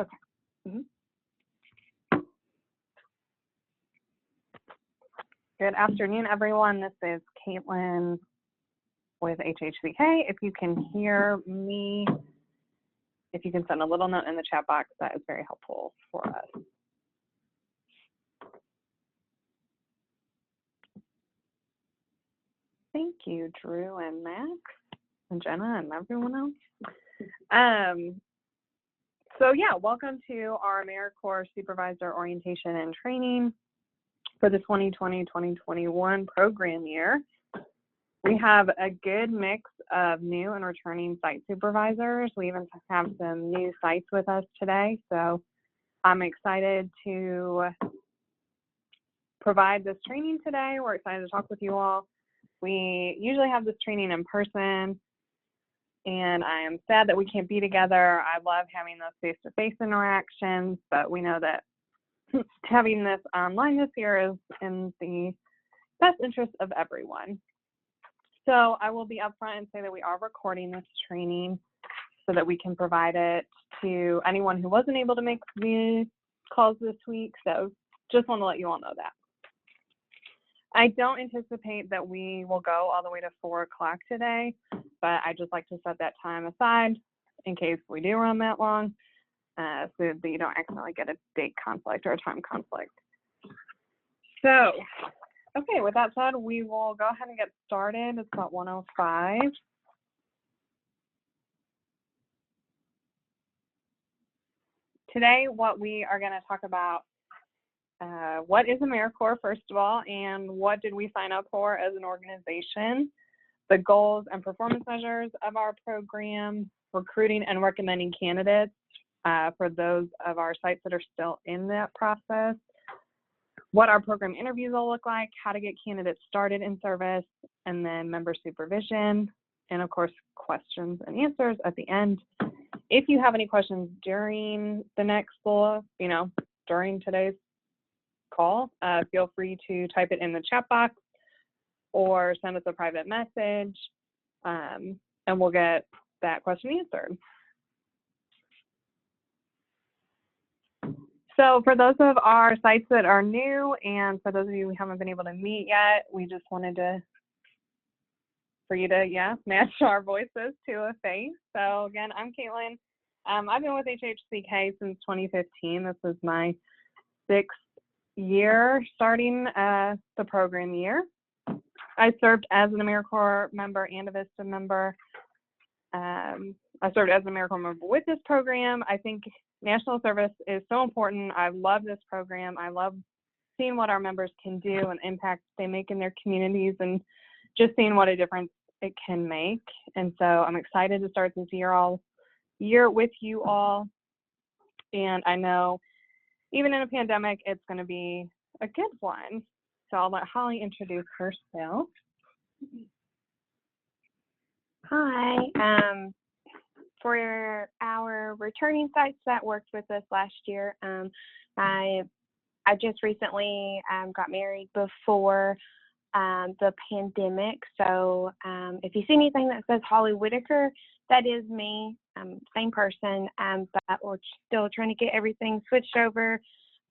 Okay. Good afternoon, everyone. This is Caitlin with HHCK. If you can hear me, if you can send a little note in the chat box, that is very helpful for us. Thank you, Drew and Max and Jenna and everyone else. So yeah, welcome to our AmeriCorps Supervisor Orientation and Training for the 2020-2021 program year. We have a good mix of new and returning site supervisors. We even have some new sites with us today, so I'm excited to provide this training today. We're excited to talk with you all. We usually have this training in person, and I am sad that we can't be together. I love having those face-to-face interactions, but we know that having this online this year is in the best interest of everyone. So I will be upfront and say that we are recording this training so that we can provide it to anyone who wasn't able to make the calls this week. So just want to let you all know that. I don't anticipate that we will go all the way to 4 o'clock today, but I just like to set that time aside in case we do run that long, so that you don't accidentally get a date conflict or a time conflict. So, okay, with that said, we will go ahead and get started. It's about 1:05. Today, what we are going to talk about, what is AmeriCorps, first of all, and what did we sign up for as an organization, the goals and performance measures of our program, recruiting and recommending candidates for those of our sites that are still in that process, what our program interviews will look like, how to get candidates started in service, and then member supervision, and of course, questions and answers at the end. If you have any questions during the next during today's call, feel free to type it in the chat box or send us a private message, and we'll get that question answered. So for those of our sites that are new, and for those of you who haven't been able to meet yet, we just wanted for you to, match our voices to a face. So again, I'm Caitlin. I've been with HHCK since 2015. This is my 6th year starting the program year. I served as an AmeriCorps member and a VISTA member. I served as an AmeriCorps member with this program. I think national service is so important. I love this program. I love seeing what our members can do and impact they make in their communities, and just seeing what a difference it can make. And so I'm excited to start this year with you all. And I know even in a pandemic, it's going to be a good one. So I'll let Holly introduce herself. Hi. For our returning sites that worked with us last year, I just recently got married before the pandemic. So if you see anything that says Holly Whitaker, that is me, same person, but we're still trying to get everything switched over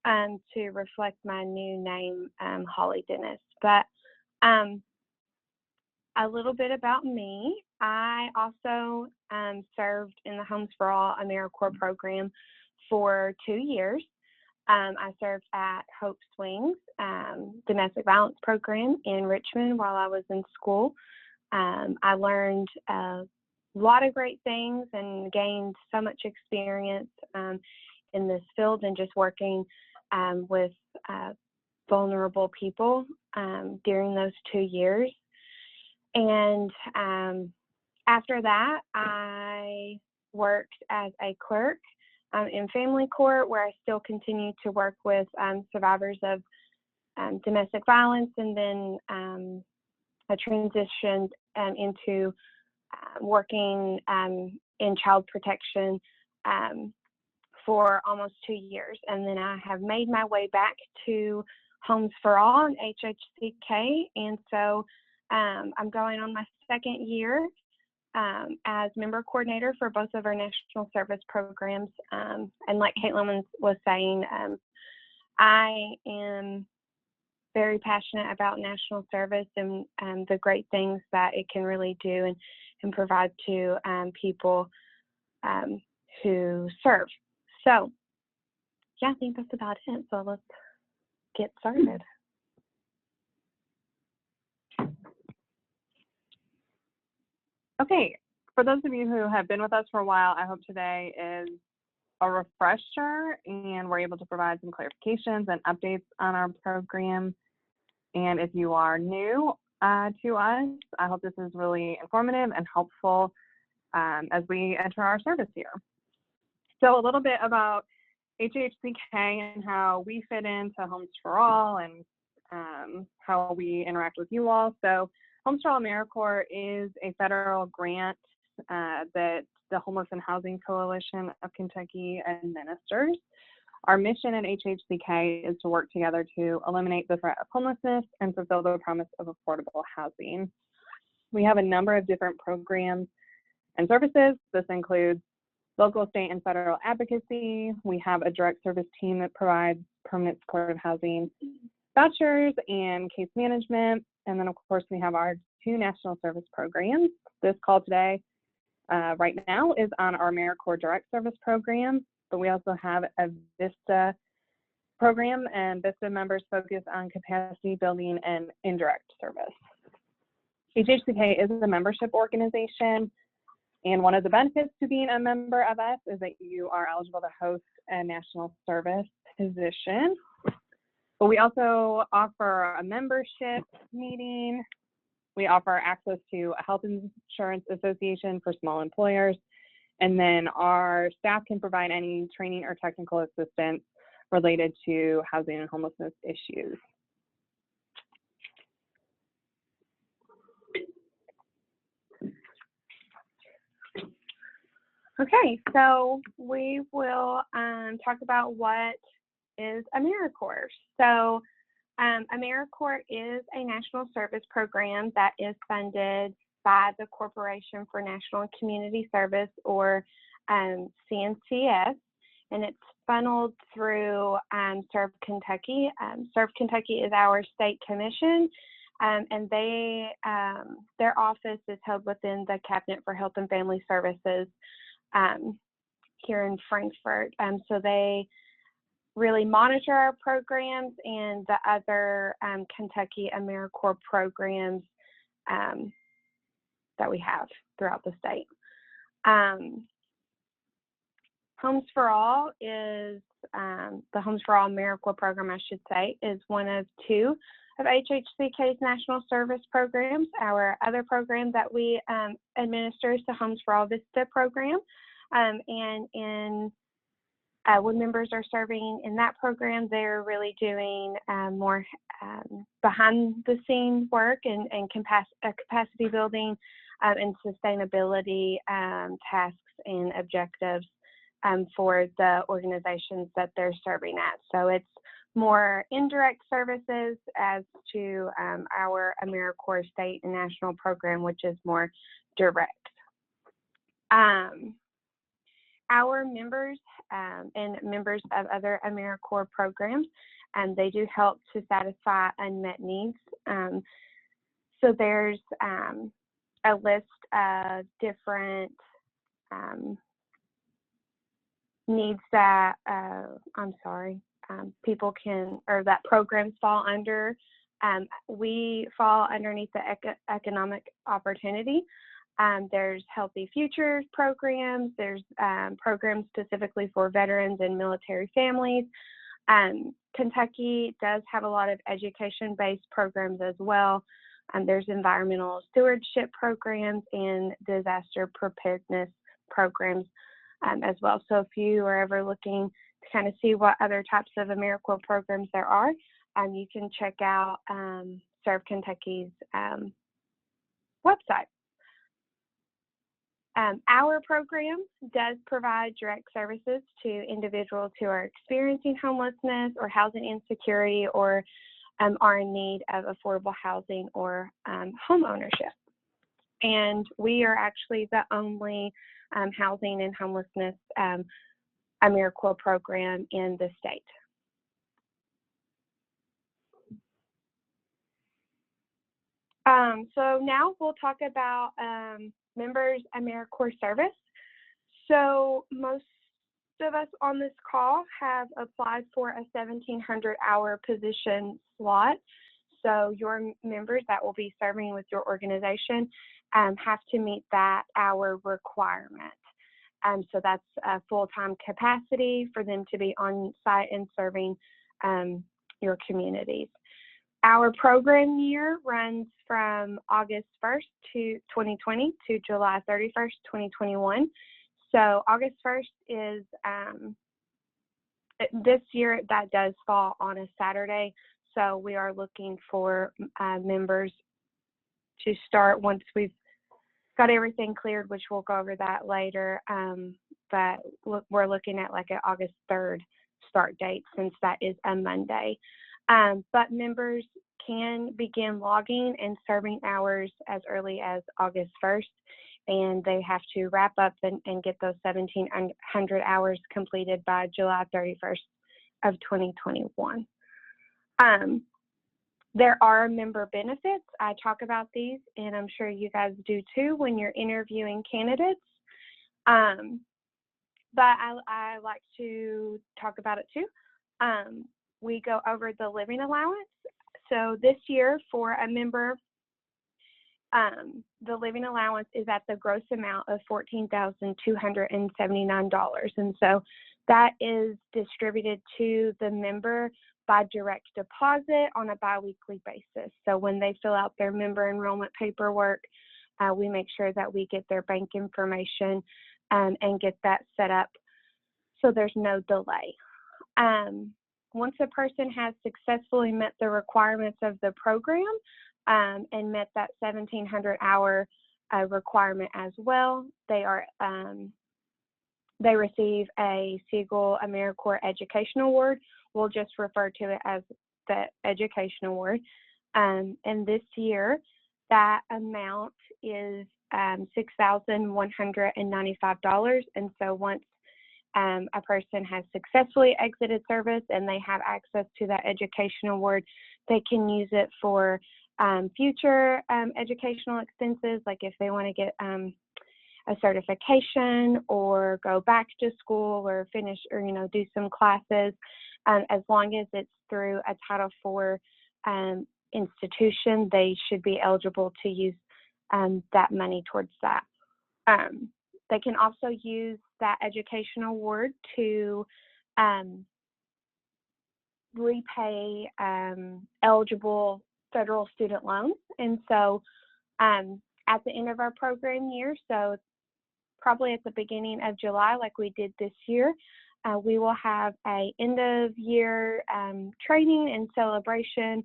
to reflect my new name, Holly Dennis. But a little bit about me. I also served in the Homes for All AmeriCorps program for 2 years. I served at Hope Swings domestic violence program in Richmond while I was in school. I learned a lot of great things and gained so much experience in this field, and just working with vulnerable people during those 2 years. And after that, I worked as a clerk in family court, where I still continue to work with survivors of domestic violence, and then I transitioned into working in child protection for almost 2 years. And then I have made my way back to Homes for All and HHCK, and so I'm going on my 2nd year as member coordinator for both of our national service programs. And like Caitlin was saying, I am very passionate about national service and the great things that it can really do and provide to people who serve. So, yeah, I think that's about it. So let's get started. Okay, for those of you who have been with us for a while, I hope today is a refresher and we're able to provide some clarifications and updates on our program. And if you are new to us, I hope this is really informative and helpful as we enter our service year. So a little bit about HHCK and how we fit into Homes for All and how we interact with you all. So Homes for All AmeriCorps is a federal grant that the Homeless and Housing Coalition of Kentucky administers. Our mission at HHCK is to work together to eliminate the threat of homelessness and fulfill the promise of affordable housing. We have a number of different programs and services. This includes local, state, and federal advocacy. We have a direct service team that provides permanent supportive housing vouchers and case management. And then, of course, we have our 2 national service programs. This call today, right now, is on our AmeriCorps direct service program, but we also have a VISTA program, and VISTA members focus on capacity building and indirect service. HHCK is a membership organization, and one of the benefits to being a member of us is that you are eligible to host a national service position. But we also offer a membership meeting. We offer access to a health insurance association for small employers. And then our staff can provide any training or technical assistance related to housing and homelessness issues. Okay, so we will talk about what is AmeriCorps. So AmeriCorps is a national service program that is funded by the Corporation for National and Community Service, or CNCS, and it's funneled through Serve Kentucky. Serve Kentucky is our state commission, and their office is held within the Cabinet for Health and Family Services here in Frankfort. So they really monitor our programs and the other Kentucky AmeriCorps programs that we have throughout the state. Homes for All is, the Homes for All AmeriCorps program, I should say, is one of 2 of HHCK's national service programs. Our other program that we administer is the Homes for All VISTA program. And when members are serving in that program, they're really doing more behind the scenes work and capacity building and sustainability tasks and objectives for the organizations that they're serving at. So it's more indirect services as to our AmeriCorps state and national program, which is more direct. Our members and members of other AmeriCorps programs, they do help to satisfy unmet needs. So there's a list of different needs that, people can, or that programs fall under. We fall underneath the economic opportunity. There's Healthy Futures programs. There's programs specifically for veterans and military families. Kentucky does have a lot of education-based programs as well. There's environmental stewardship programs and disaster preparedness programs as well. So if you are ever looking to kind of see what other types of AmeriCorps programs there are, you can check out Serve Kentucky's website. Our program does provide direct services to individuals who are experiencing homelessness or housing insecurity, or are in need of affordable housing or home ownership. and we are actually the only housing and homelessness AmeriCorps program in the state. So now we'll talk about members AmeriCorps service. So most of us on this call have applied for a 1,700-hour position slot. So your members that will be serving with your organization have to meet that hour requirement. So that's a full-time capacity for them to be on site and serving your communities. Our program year runs from August 1st, 2020 to July 31st, 2021. So August 1st is, this year that does fall on a Saturday. So we are looking for members to start once we've got everything cleared, which we'll go over that later. But we're looking at like an August 3rd start date since that is a Monday. But members can begin logging and serving hours as early as August 1st, and they have to wrap up and get those 1,700 hours completed by July 31st of 2021. There are member benefits. I talk about these, and I'm sure you guys do too when you're interviewing candidates. But I like to talk about it too. We go over the living allowance. So this year for a member, the living allowance is at the gross amount of $14,279. And so that is distributed to the member by direct deposit on a biweekly basis. So when they fill out their member enrollment paperwork, we make sure that we get their bank information and get that set up so there's no delay. Once a person has successfully met the requirements of the program and met that 1,700-hour requirement as well, they receive a Siegel AmeriCorps Education Award. We'll just refer to it as the Education Award. And this year, that amount is $6,195. And so once a person has successfully exited service and they have access to that education award, they can use it for future educational expenses, like if they want to get a certification or go back to school or finish or, do some classes, as long as it's through a Title IV institution, they should be eligible to use that money towards that. They can also use that education award to repay eligible federal student loans. And so at the end of our program year, so probably at the beginning of July, like we did this year, we will have a end of year training and celebration,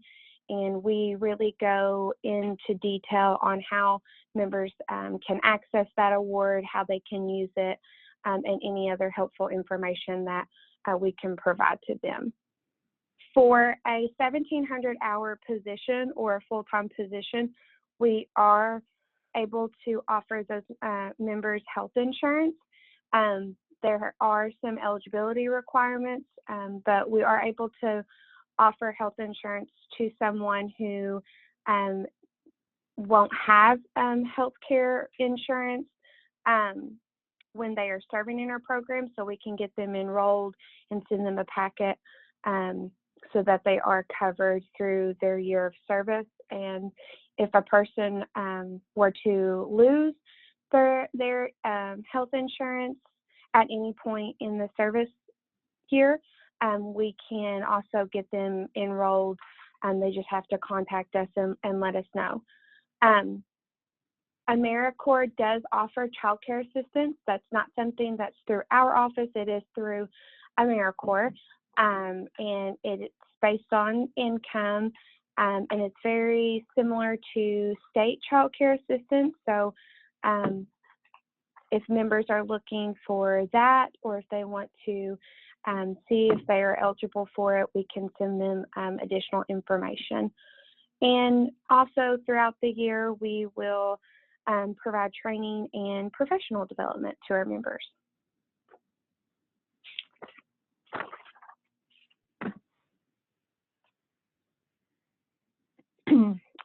and we really go into detail on how members can access that award, how they can use it, and any other helpful information that we can provide to them. For a 1,700-hour position or a full-time position, we are able to offer those members health insurance. There are some eligibility requirements, but we are able to offer health insurance to someone who won't have health care insurance when they are serving in our program, so we can get them enrolled and send them a packet so that they are covered through their year of service. And if a person were to lose their health insurance at any point in the service year, we can also get them enrolled. They just have to contact us and let us know. AmeriCorps does offer child care assistance. That's not something that's through our office. It is through AmeriCorps, and it's based on income, and it's very similar to state child care assistance. So if members are looking for that, or if they want to see if they are eligible for it, we can send them additional information. And also throughout the year, we will provide training and professional development to our members.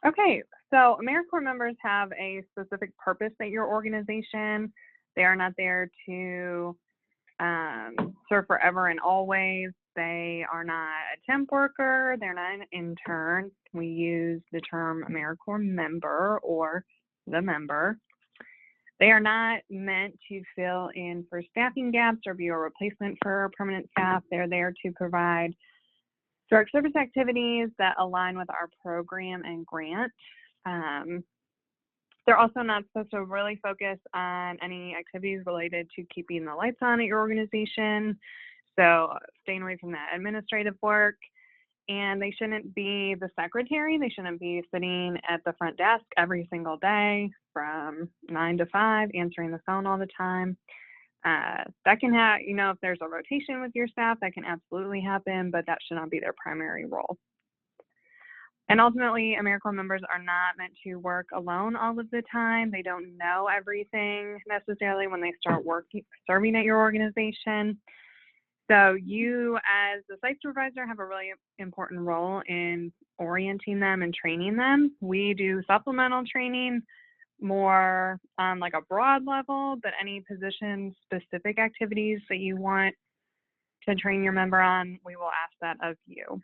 Okay, so AmeriCorps members have a specific purpose at your organization. They are not there to serve forever and always. They are not a temp worker. They're not an intern. We use the term AmeriCorps member or the member. They are not meant to fill in for staffing gaps or be a replacement for permanent staff. They're there to provide direct service activities that align with our program and grant. They're also not supposed to really focus on any activities related to keeping the lights on at your organization. So staying away from that administrative work. And they shouldn't be the secretary. They shouldn't be sitting at the front desk every single day from 9 to 5, answering the phone all the time. That can have, if there's a rotation with your staff, that can absolutely happen, but that should not be their primary role. And ultimately, AmeriCorps members are not meant to work alone all of the time. They don't know everything necessarily when they start serving at your organization. So you, as the site supervisor, have a really important role in orienting them and training them. We do supplemental training more on like a broad level, but any position-specific activities that you want to train your member on, we will ask that of you.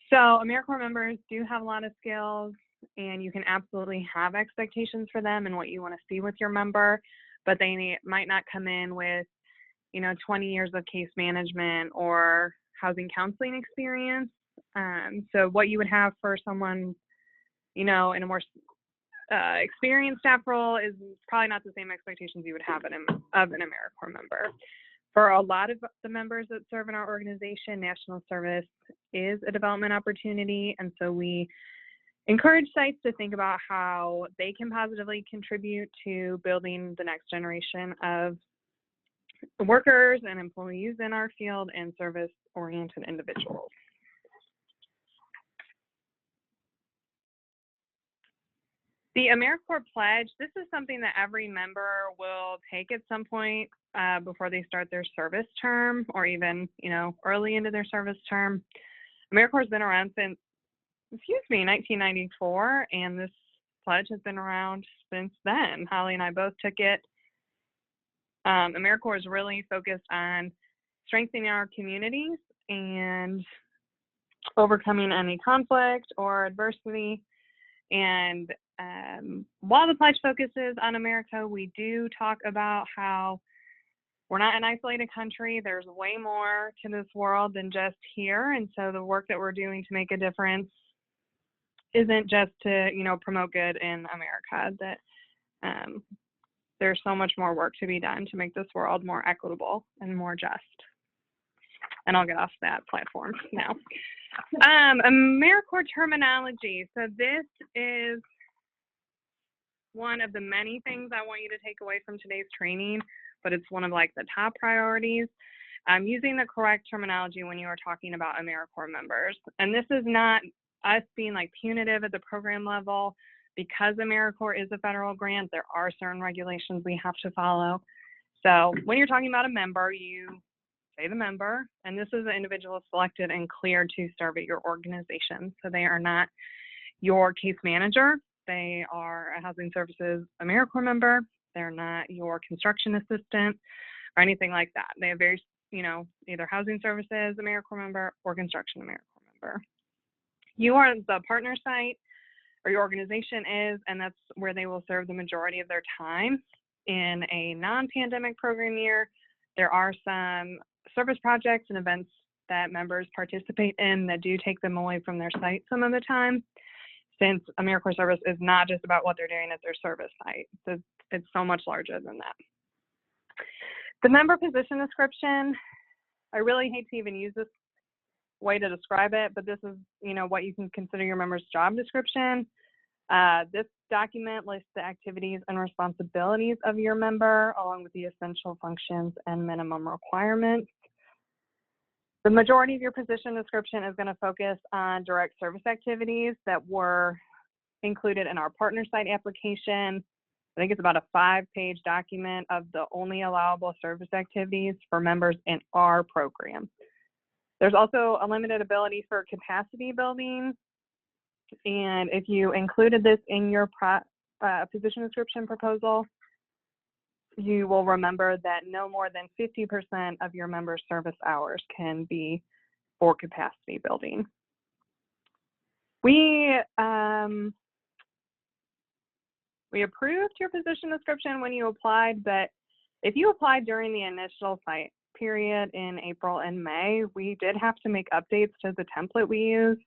So AmeriCorps members do have a lot of skills, and you can absolutely have expectations for them and what you want to see with your member, but they might not come in with 20 years of case management or housing counseling experience. So what you would have for someone, in a more experienced staff role is probably not the same expectations you would have of an AmeriCorps member. For a lot of the members that serve in our organization, national service is a development opportunity, and so we encourage sites to think about how they can positively contribute to building the next generation of workers and employees in our field and service-oriented individuals. The AmeriCorps Pledge, this is something that every member will take at some point before they start their service term, or even, early into their service term. AmeriCorps has been around since, 1994, and this pledge has been around since then. Holly and I both took it. AmeriCorps is really focused on strengthening our communities and overcoming any conflict or adversity. And while the pledge focuses on America, we do talk about how we're not an isolated country. There's way more to this world than just here. And so the work that we're doing to make a difference isn't just to, promote good in America, that there's so much more work to be done to make this world more equitable and more just. And I'll get off that platform now. AmeriCorps terminology. So this is one of the many things I want you to take away from today's training, but it's one of the top priorities. Using the correct terminology when you are talking about AmeriCorps members. And this is not us being punitive at the program level. Because AmeriCorps is a federal grant, there are certain regulations we have to follow. So when you're talking about a member, you say the member, and this is an individual selected and cleared to serve at your organization. So they are not your case manager. They are a Housing Services AmeriCorps member. They're not your construction assistant or anything like that. They have very, either Housing Services AmeriCorps member or Construction AmeriCorps member. You are the partner site, or your organization is, and that's where they will serve the majority of their time. In a non-pandemic program year, there are some service projects and events that members participate in that do take them away from their site some of the time, since AmeriCorps service is not just about what they're doing at their service site. So it's so much larger than that. The member position description, I really hate to even use this way to describe it, but this is, what you can consider your member's job description. This document lists the activities and responsibilities of your member, along with the essential functions and minimum requirements. The majority of your position description is going to focus on direct service activities that were included in our partner site application. I think it's about a 5-page document of the only allowable service activities for members in our program. There's also a limited ability for capacity building. And if you included this in your position description proposal, you will remember that no more than 50% of your members' service hours can be for capacity building. We approved your position description when you applied, but if you applied during the initial site period in April and May, we did have to make updates to the template we use.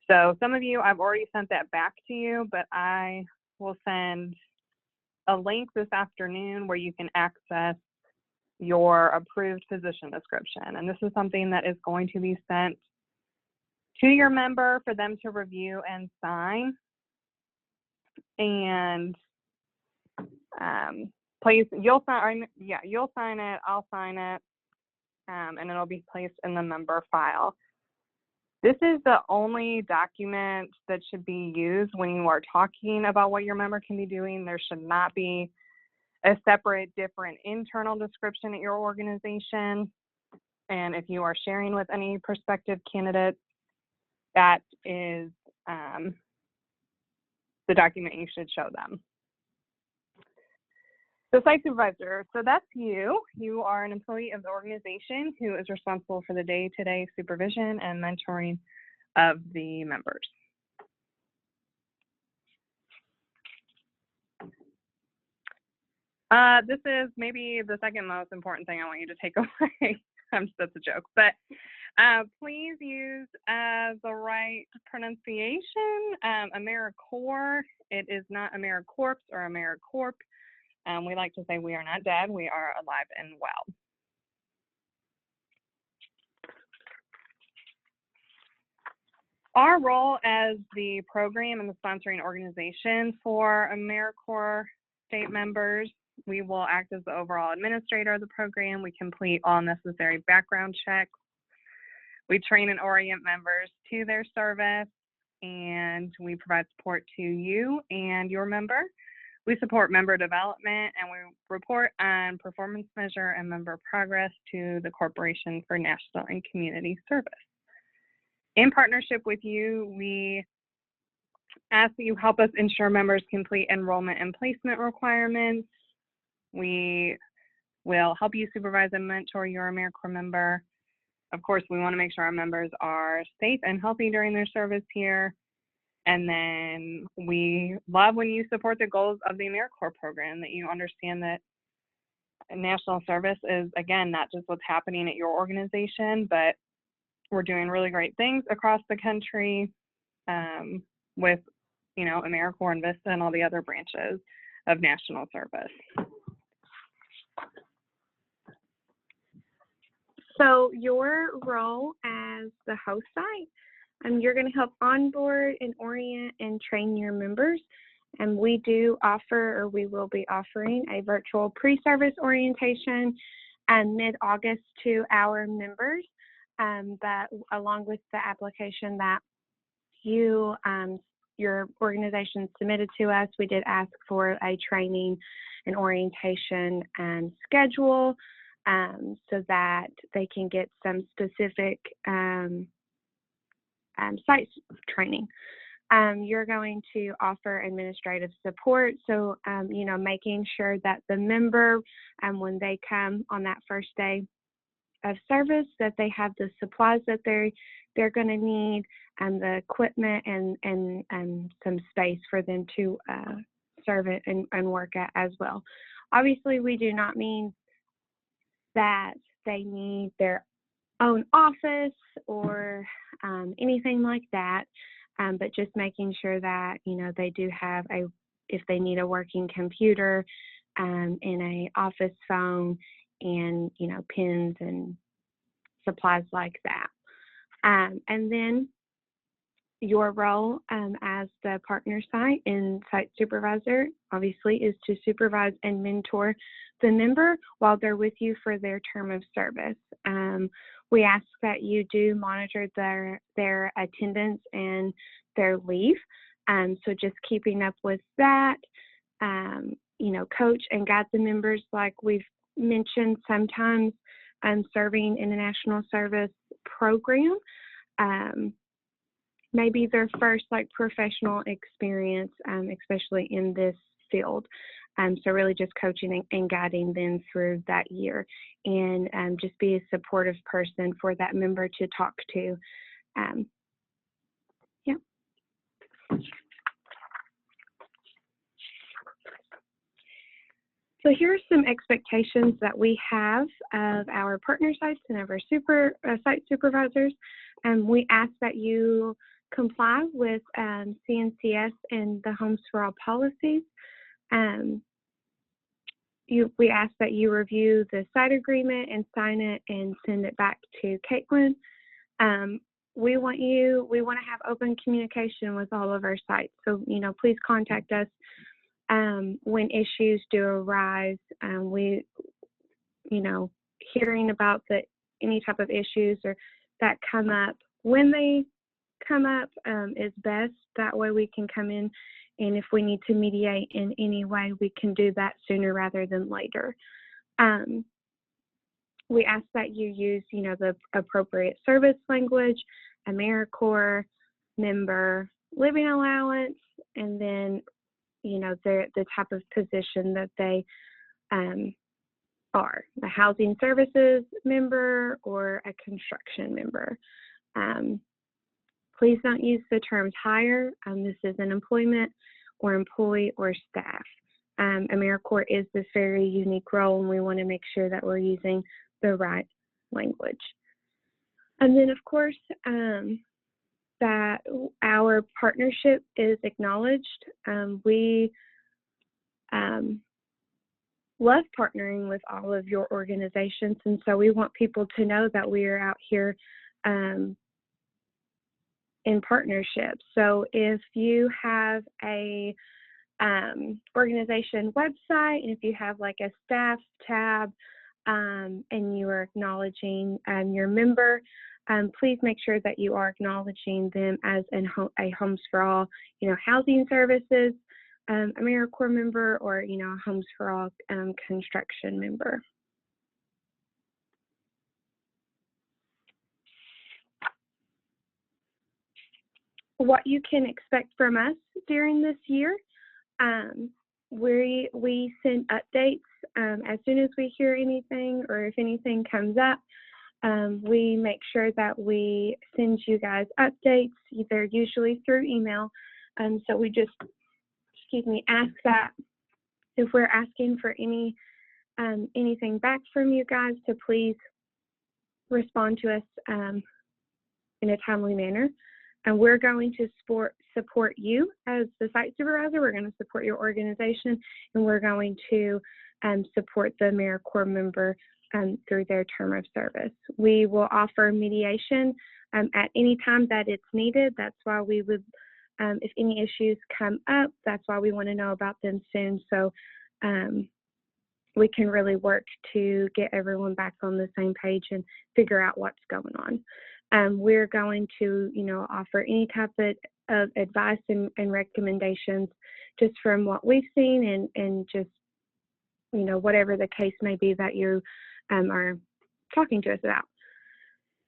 So some of you, I've already sent that back to you, but I will send a link this afternoon where you can access your approved position description. And this is something that is going to be sent to your member for them to review and sign. And please, you'll sign it, I'll sign it, and it'll be placed in the member file. This is the only document that should be used when you are talking about what your member can be doing. There should not be a separate, different internal description at your organization. And if you are sharing with any prospective candidates, that is the document you should show them. The site supervisor, so that's you. You are an employee of the organization who is responsible for the day-to-day supervision and mentoring of the members. This is maybe the second most important thing I want you to take away. That's a joke, but please use the right pronunciation. AmeriCorps, it is not AmeriCorps or AmeriCorp. We like to say we are not dead, we are alive and well. Our role as the program and the sponsoring organization for AmeriCorps state members, we will act as the overall administrator of the program. We complete all necessary background checks. We train and orient members to their service, and we provide support to you and your member. We support member development, and we report on performance measure and member progress to the Corporation for National and Community Service. In partnership with you, we ask that you help us ensure members complete enrollment and placement requirements. We will help you supervise and mentor your AmeriCorps member. Of course, we want to make sure our members are safe and healthy during their service here. And then we love when you support the goals of the AmeriCorps program, that you understand that national service is, again, not just what's happening at your organization, but we're doing really great things across the country with, you know, AmeriCorps and VISTA and all the other branches of national service. So your role as the host site, you're going to help onboard and orient and train your members. And we do offer, or we will be offering, a virtual pre-service orientation mid-August to our members. But along with the application that you, your organization submitted to us, we did ask for a training and orientation schedule so that they can get some specific site training. You're going to offer administrative support, so you know, making sure that the member, when they come on that first day of service, that they have the supplies that they're going to need, and the equipment and some space for them to serve it and work at as well. Obviously, we do not mean that they need their own office or anything like that, but just making sure that, you know, they do have if they need a working computer and a office phone and, you know, pens and supplies like that. And then your role as the partner site and site supervisor, obviously, is to supervise and mentor the member while they're with you for their term of service. We ask that you do monitor their attendance and their leave. So just keeping up with that, coach and guide the members like we've mentioned, sometimes serving in a national service program, maybe their first professional experience, especially in this field. So really just coaching and guiding them through that year, and just be a supportive person for that member to talk to. Yeah. So here are some expectations that we have of our partner sites and of our site supervisors. We ask that you comply with CNCS and the Homes for All policies. We ask that you review the site agreement and sign it and send it back to Caitlin. We want to have open communication with all of our sites. So, please contact us when issues do arise. Hearing about any type of issues or that come up, when they come up is best. That way we can come in, and if we need to mediate in any way, we can do that sooner rather than later. We ask that you use, the appropriate service language, AmeriCorps, member, living allowance, and then, the type of position that they are, the housing services member or a construction member. Please don't use the terms hire. This isn't employment or employee or staff. AmeriCorps is this very unique role, and we want to make sure that we're using the right language. And then, of course, that our partnership is acknowledged. We love partnering with all of your organizations, and so we want people to know that we are out here in partnership. So if you have a organization website, and if you have a staff tab, and you are acknowledging your member, please make sure that you are acknowledging them as a Homes for All, housing services AmeriCorps member, or a Homes for All construction member. What you can expect from us during this year, we send updates as soon as we hear anything, or if anything comes up. We make sure that we send you guys updates, either usually through email. So we just, ask that if we're asking for anything back from you guys, to please respond to us in a timely manner. And we're going to support you as the site supervisor. We're going to support your organization, and we're going to support the AmeriCorps member through their term of service. We will offer mediation at any time that it's needed. That's why we would, if any issues come up, that's why we want to know about them soon, so we can really work to get everyone back on the same page and figure out what's going on. We're going to, offer any type of advice and recommendations just from what we've seen, and just, whatever the case may be that you are talking to us about.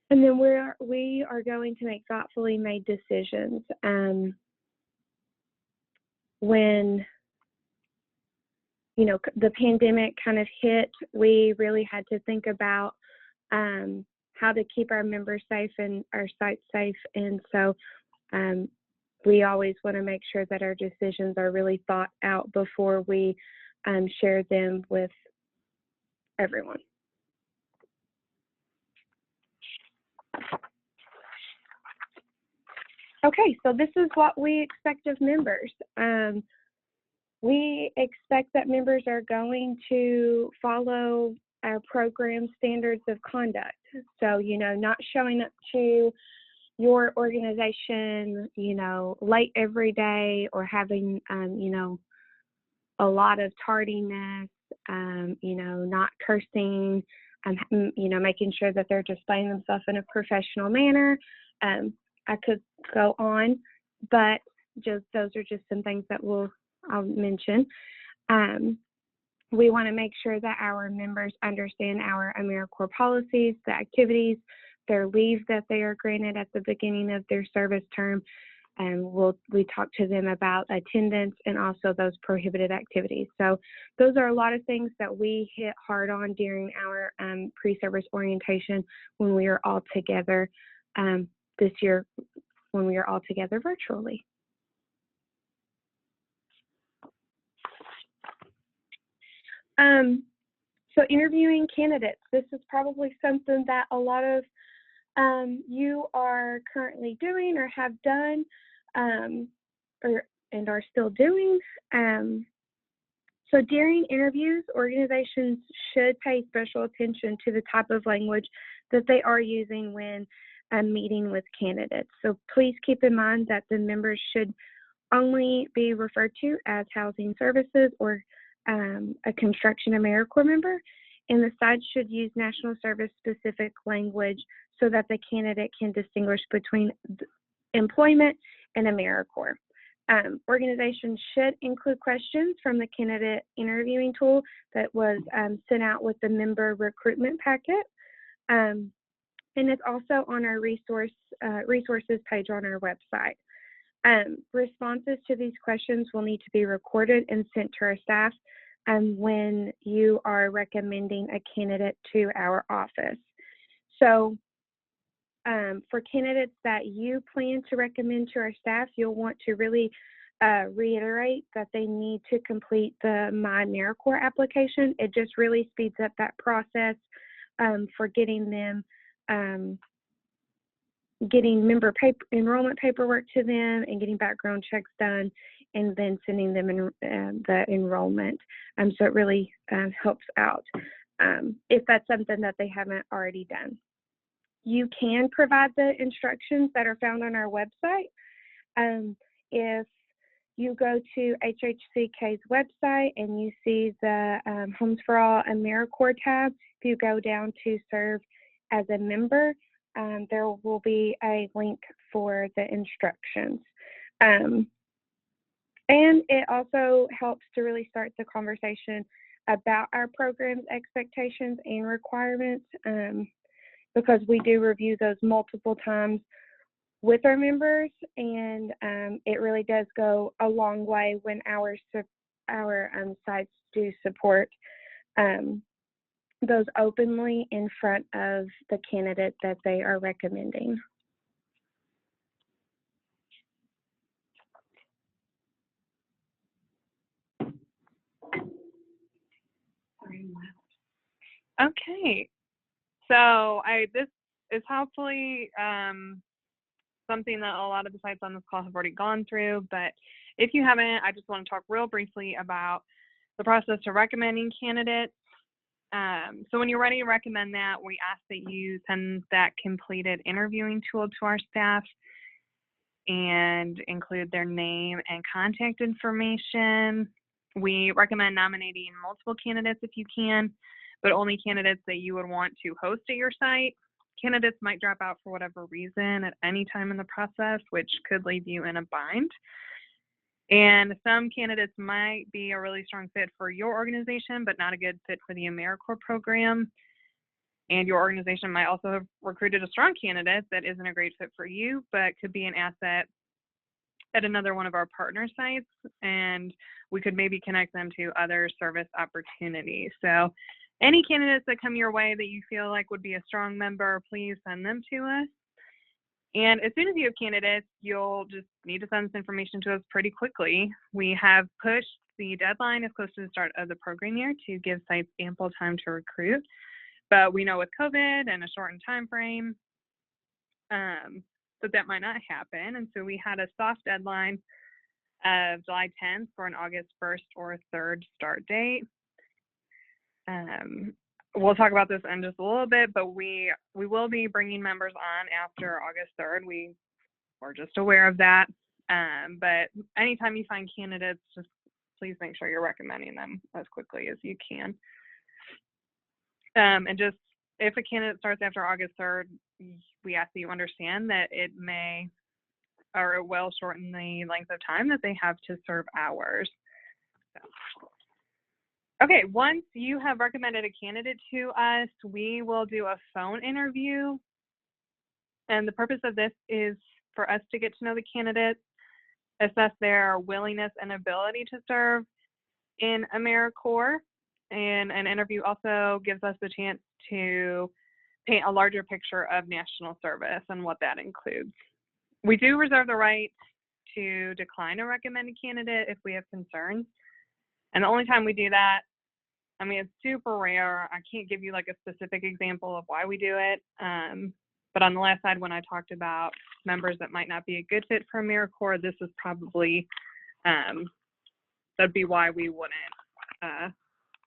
And then we are going to make thoughtfully made decisions. When the pandemic kind of hit, we really had to think about how to keep our members safe and our site safe. And so we always want to make sure that our decisions are really thought out before we share them with everyone. Okay, so this is what we expect of members. We expect that members are going to follow our program standards of conduct. So, not showing up to your organization, late every day, or having, a lot of tardiness, not cursing, making sure that they're displaying themselves in a professional manner. I could go on, but those are just some things that I'll mention. We want to make sure that our members understand our AmeriCorps policies, the activities, their leave that they are granted at the beginning of their service term. And we talk to them about attendance and also those prohibited activities. So those are a lot of things that we hit hard on during our pre-service orientation when we are all together this year, when we are all together virtually. So interviewing candidates, this is probably something that a lot of you are currently doing or have done and are still doing. So during interviews, organizations should pay special attention to the type of language that they are using when meeting with candidates. So please keep in mind that the members should only be referred to as housing services or a construction AmeriCorps member, and the site should use national service specific language so that the candidate can distinguish between employment and AmeriCorps. Organizations should include questions from the candidate interviewing tool that was sent out with the member recruitment packet. And it's also on our resources page on our website. Responses to these questions will need to be recorded and sent to our staff when you are recommending a candidate to our office. So for candidates that you plan to recommend to our staff, you'll want to really reiterate that they need to complete the My AmeriCorps application. It just really speeds up that process for getting them getting member enrollment paperwork to them and getting background checks done and then sending them the enrollment. So it really helps out if that's something that they haven't already done. You can provide the instructions that are found on our website. If you go to HHCK's website and you see the Homes for All AmeriCorps tab, if you go down to serve as a member, there will be a link for the instructions. And it also helps to really start the conversation about our program's expectations and requirements because we do review those multiple times with our members, and it really does go a long way when our sites do support those openly in front of the candidate that they are recommending. Okay, so this is hopefully something that a lot of the sites on this call have already gone through, but if you haven't, I just want to talk real briefly about the process of recommending candidates. So when you're ready to recommend that, we ask that you send that completed interviewing tool to our staff and include their name and contact information. We recommend nominating multiple candidates if you can, but only candidates that you would want to host at your site. Candidates might drop out for whatever reason at any time in the process, which could leave you in a bind. And some candidates might be a really strong fit for your organization, but not a good fit for the AmeriCorps program. And your organization might also have recruited a strong candidate that isn't a great fit for you, but could be an asset at another one of our partner sites, and we could maybe connect them to other service opportunities. So any candidates that come your way that you feel like would be a strong member, please send them to us. And as soon as you have candidates, you'll just need to send this information to us pretty quickly. We have pushed the deadline as close to the start of the program year to give sites ample time to recruit. But we know with COVID and a shortened time frame, that might not happen. And so we had a soft deadline of July 10th for an August 1st or 3rd start date. We'll talk about this in just a little bit, but we will be bringing members on after August 3rd. We're just aware of that. But anytime you find candidates, just please make sure you're recommending them as quickly as you can. And just if a candidate starts after August 3rd, we ask that you understand that it may or it will shorten the length of time that they have to serve hours. So. Okay, once you have recommended a candidate to us, we will do a phone interview. And the purpose of this is for us to get to know the candidates, assess their willingness and ability to serve in AmeriCorps. And an interview also gives us the chance to paint a larger picture of national service and what that includes. We do reserve the right to decline a recommended candidate if we have concerns. And the only time we do that, I mean, it's super rare. I can't give you like a specific example of why we do it. But on the last slide, when I talked about members that might not be a good fit for AmeriCorps, this is probably, that'd be why we wouldn't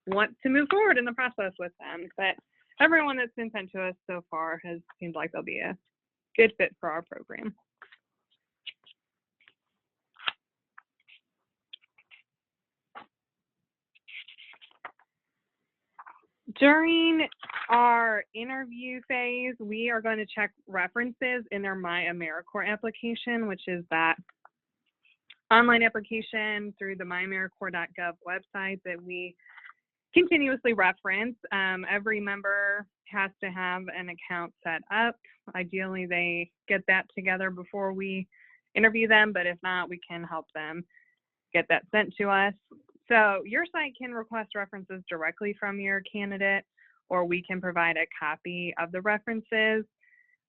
want to move forward in the process with them. But everyone that's been sent to us so far has seemed like they'll be a good fit for our program. During our interview phase, we are going to check references in their My AmeriCorps application, which is that online application through the myamericorps.gov website that we continuously reference. Every member has to have an account set up. Ideally, they get that together before we interview them, but if not, we can help them get that sent to us. So your site can request references directly from your candidate, or we can provide a copy of the references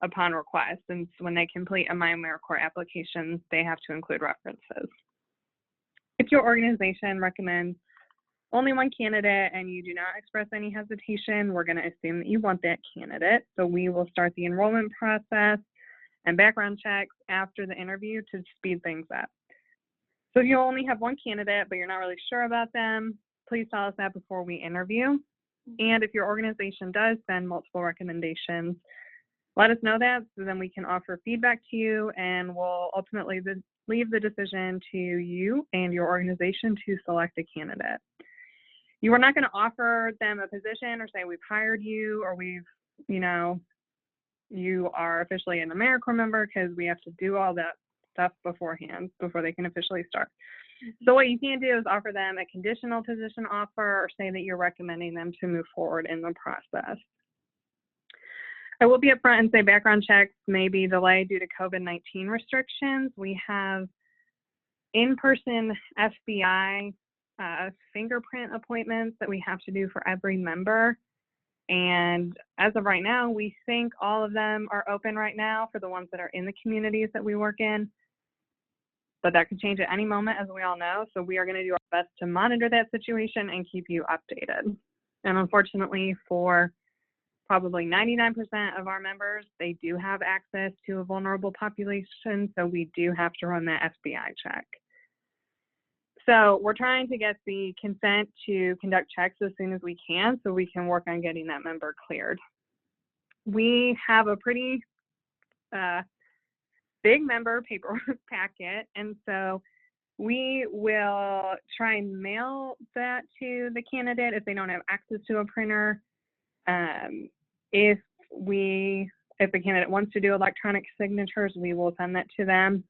upon request. And so when they complete a My AmeriCorps application, they have to include references. If your organization recommends only one candidate and you do not express any hesitation, we're going to assume that you want that candidate. So we will start the enrollment process and background checks after the interview to speed things up. So if you only have one candidate, but you're not really sure about them, please tell us that before we interview. And if your organization does send multiple recommendations, let us know that so then we can offer feedback to you, and we'll ultimately leave the decision to you and your organization to select a candidate. You are not going to offer them a position or say we've hired you or you are officially an AmeriCorps member, because we have to do all that stuff beforehand before they can officially start. So what you can do is offer them a conditional position offer or say that you're recommending them to move forward in the process. I will be upfront and say background checks may be delayed due to COVID-19 restrictions. We have in-person FBI fingerprint appointments that we have to do for every member. And as of right now, we think all of them are open right now for the ones that are in the communities that we work in. But that could change at any moment, as we all know. So we are going to do our best to monitor that situation and keep you updated. And unfortunately, for probably 99% of our members, they do have access to a vulnerable population. So we do have to run that FBI check. So we're trying to get the consent to conduct checks as soon as we can so we can work on getting that member cleared. We have a pretty big member paperwork packet, and so we will try and mail that to the candidate if they don't have access to a printer. If the candidate wants to do electronic signatures, we will send that to them.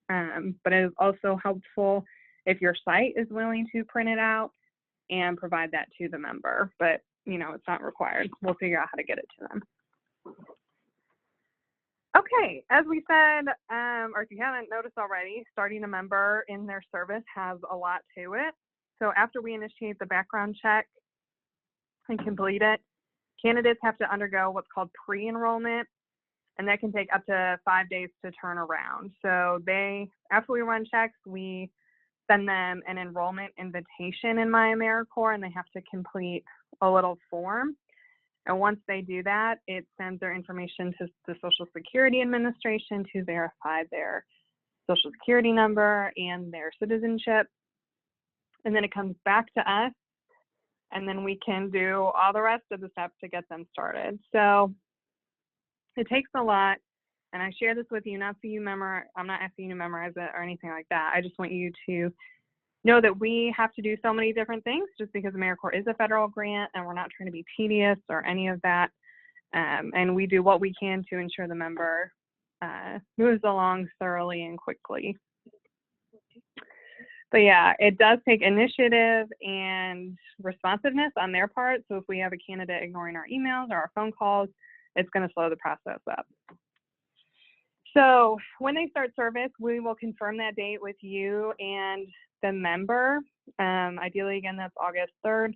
But it is also helpful if your site is willing to print it out and provide that to the member, but it's not required. We'll figure out how to get it to them. Okay, as we said, or if you haven't noticed already, starting a member in their service has a lot to it. So after we initiate the background check and complete it, candidates have to undergo what's called pre-enrollment, and that can take up to 5 days to turn around. So after we run checks, we send them an enrollment invitation in My AmeriCorps, and they have to complete a little form. And once they do that, it sends their information to the Social Security Administration to verify their Social Security number and their citizenship. And then it comes back to us, and then we can do all the rest of the steps to get them started. So it takes a lot, and I share this with you, not so you memorize. I'm not asking you to memorize it or anything like that. I just want you to know that we have to do so many different things just because AmeriCorps is a federal grant, and we're not trying to be tedious or any of that. And we do what we can to ensure the member moves along thoroughly and quickly. But yeah, it does take initiative and responsiveness on their part. So if we have a candidate ignoring our emails or our phone calls, it's going to slow the process up. So when they start service, we will confirm that date with you and the member. Ideally, again, that's August 3rd.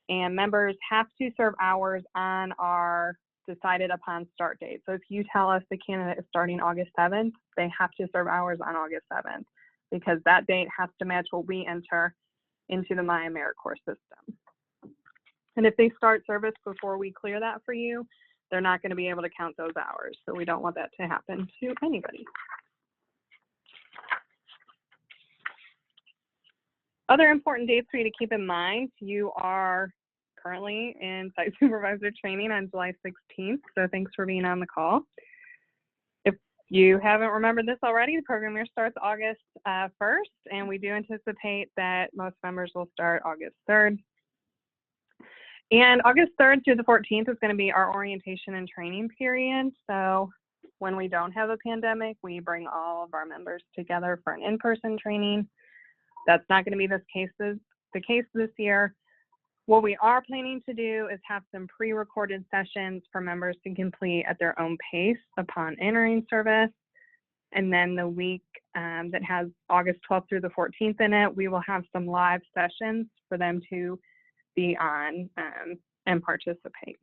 And members have to serve hours on our decided upon start date. So if you tell us the candidate is starting August 7th, they have to serve hours on August 7th because that date has to match what we enter into the My AmeriCorps system. And if they start service before we clear that for you, they're not going to be able to count those hours. So we don't want that to happen to anybody. Other important dates for you to keep in mind, you are currently in site supervisor training on July 16th. So thanks for being on the call. If you haven't remembered this already, the program year starts August 1st, and we do anticipate that most members will start August 3rd. And August 3rd through the 14th is going to be our orientation and training period. So when we don't have a pandemic, we bring all of our members together for an in-person training. That's not going to be the case this year. What we are planning to do is have some pre-recorded sessions for members to complete at their own pace upon entering service. And then the week that has August 12th through the 14th in it, we will have some live sessions for them to be on and participate.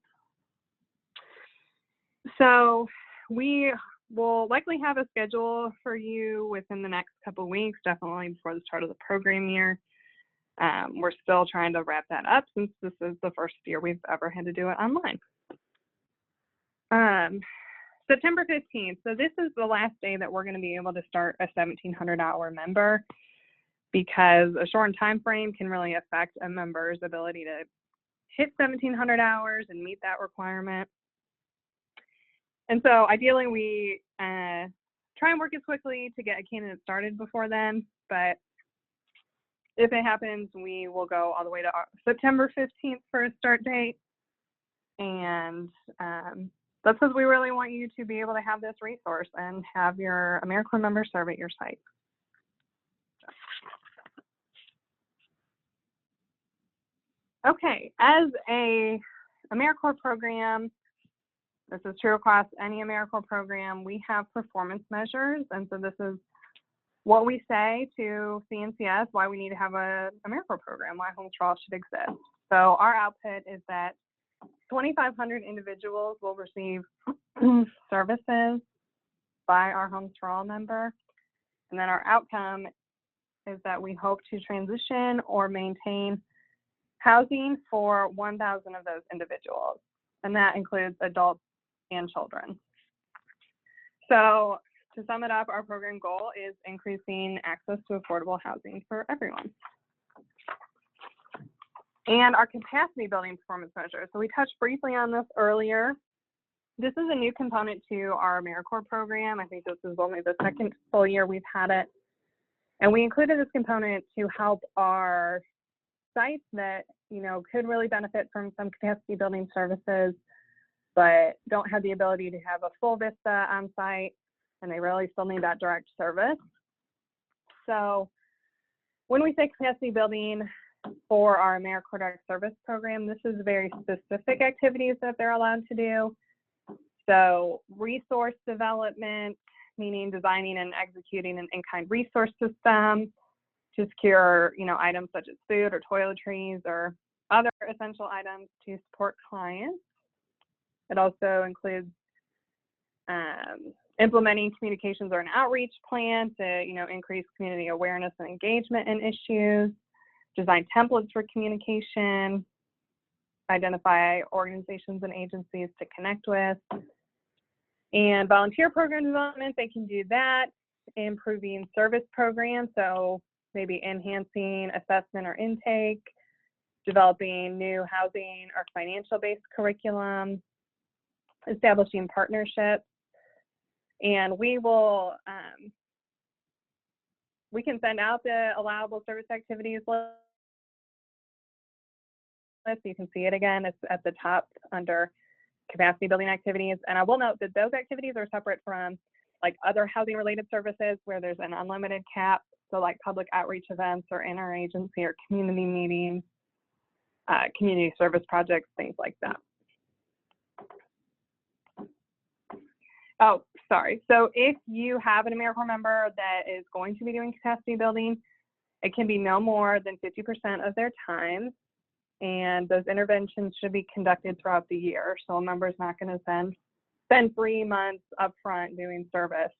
So we will likely have a schedule for you within the next couple of weeks, definitely before the start of the program year. We're still trying to wrap that up since this is the first year we've ever had to do it online. September 15th, so this is the last day that we're going to be able to start a 1,700-hour member, because a shortened time frame can really affect a member's ability to hit 1,700 hours and meet that requirement. And so ideally we try and work as quickly to get a candidate started before then, but if it happens, we will go all the way to September 15th for a start date. And that's because we really want you to be able to have this resource and have your AmeriCorps members serve at your site. Okay, as a AmeriCorps program, this is true across any AmeriCorps program, we have performance measures. And so this is what we say to CNCS, why we need to have a AmeriCorps program, why Homes for All should exist. So our output is that 2,500 individuals will receive services by our Homes for All member. And then our outcome is that we hope to transition or maintain housing for 1,000 of those individuals. And that includes adults and children. So to sum it up, our program goal is increasing access to affordable housing for everyone. And our capacity building performance measure. So we touched briefly on this earlier. This is a new component to our AmeriCorps program. I think this is only the second full year we've had it. And we included this component to help our sites that, you know, could really benefit from some capacity building services, but don't have the ability to have a full vista on site, and they really still need that direct service. So when we say capacity building for our AmeriCorps Direct Service program, this is very specific activities that they're allowed to do. So resource development, meaning designing and executing an in-kind resource system to secure, you know, items such as food or toiletries or other essential items to support clients. It also includes implementing communications or an outreach plan to, you know, increase community awareness and engagement in issues, design templates for communication, identify organizations and agencies to connect with, and volunteer program development. They can do that, improving service programs, so maybe enhancing assessment or intake, developing new housing or financial-based curriculum, establishing partnerships. And we will, we can send out the allowable service activities list. You can see it again. It's at the top under capacity building activities. And I will note that those activities are separate from like other housing related services where there's an unlimited cap. So like public outreach events or interagency or community meetings, community service projects, things like that. Oh, sorry. So if you have an AmeriCorps member that is going to be doing capacity building, it can be no more than 50% of their time. And those interventions should be conducted throughout the year. So a member is not going to spend 3 months up front doing service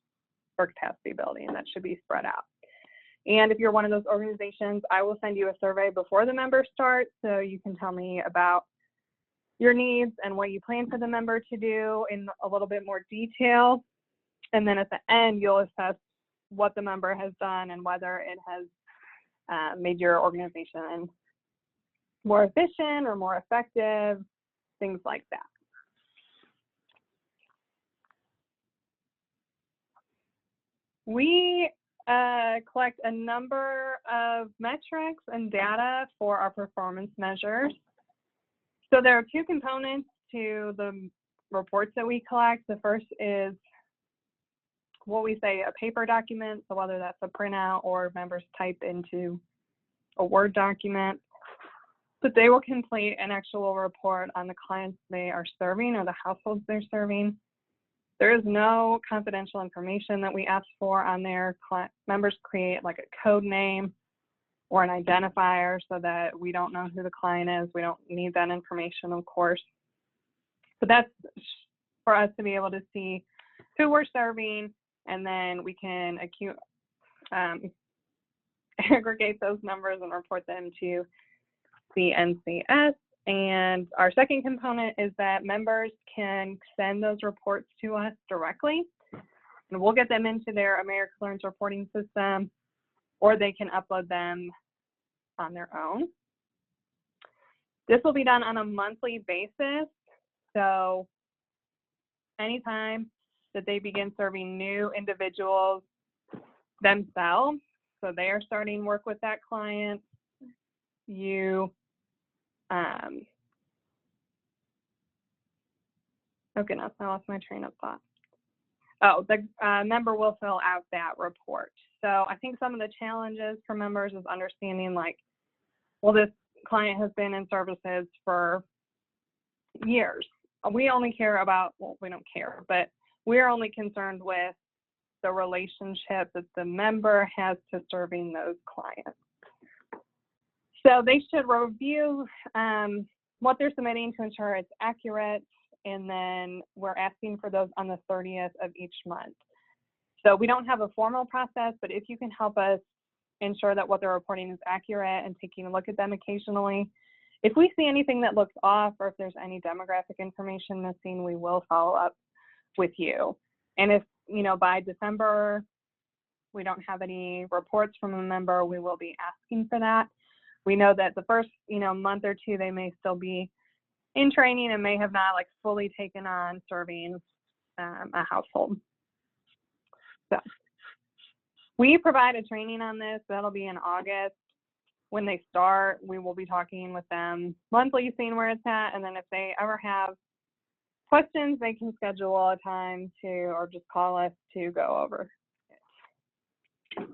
for capacity building. That should be spread out. And if you're one of those organizations, I will send you a survey before the member starts so you can tell me about your needs and what you plan for the member to do in a little bit more detail. And then at the end, you'll assess what the member has done and whether it has made your organization more efficient or more effective, things like that. We collect a number of metrics and data for our performance measures. So there are 2 components to the reports that we collect. The first is what we say a paper document, so whether that's a printout or members type into a Word document. But they will complete an actual report on the clients they are serving or the households they're serving. There is no confidential information that we ask for on there. Members create like a code name or an identifier so that we don't know who the client is. We don't need that information, of course. But that's for us to be able to see who we're serving, and then we can aggregate those numbers and report them to the NCS. And our second component is that members can send those reports to us directly, and we'll get them into their AmeriCorps reporting system, or they can upload them on their own. This will be done on a monthly basis. So anytime that they begin serving new individuals themselves, so they are starting work with that client, you oh goodness, I lost my train of thought. Oh, the member will fill out that report. So I think some of the challenges for members is understanding, like, well, this client has been in services for years. We only care about, well, we don't care, but we're only concerned with the relationship that the member has to serving those clients. So they should review what they're submitting to ensure it's accurate, and then we're asking for those on the 30th of each month. So we don't have a formal process, but if you can help us ensure that what they're reporting is accurate and taking a look at them occasionally, if we see anything that looks off or if there's any demographic information missing, we will follow up with you. And if, you know, by December we don't have any reports from a member, we will be asking for that. We know that the first, you know, month or 2, they may still be in training and may have not like fully taken on serving a household. So we provide a training on this. That'll be in August. When they start, we will be talking with them monthly, seeing where it's at. And then if they ever have questions, they can schedule a time to, or just call us to go over it.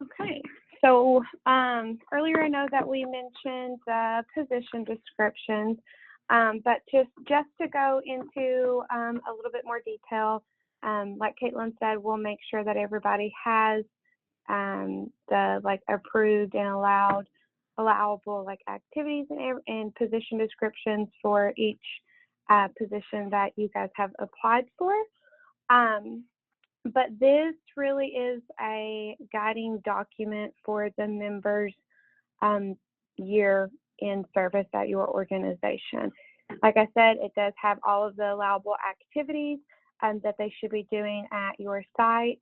Okay. So earlier I know that we mentioned position descriptions, but just to go into a little bit more detail, like Caitlin said, we'll make sure that everybody has the like approved and allowable like activities and position descriptions for each position that you guys have applied for. But this really is a guiding document for the members' year in service at your organization. Like I said, it does have all of the allowable activities that they should be doing at your site.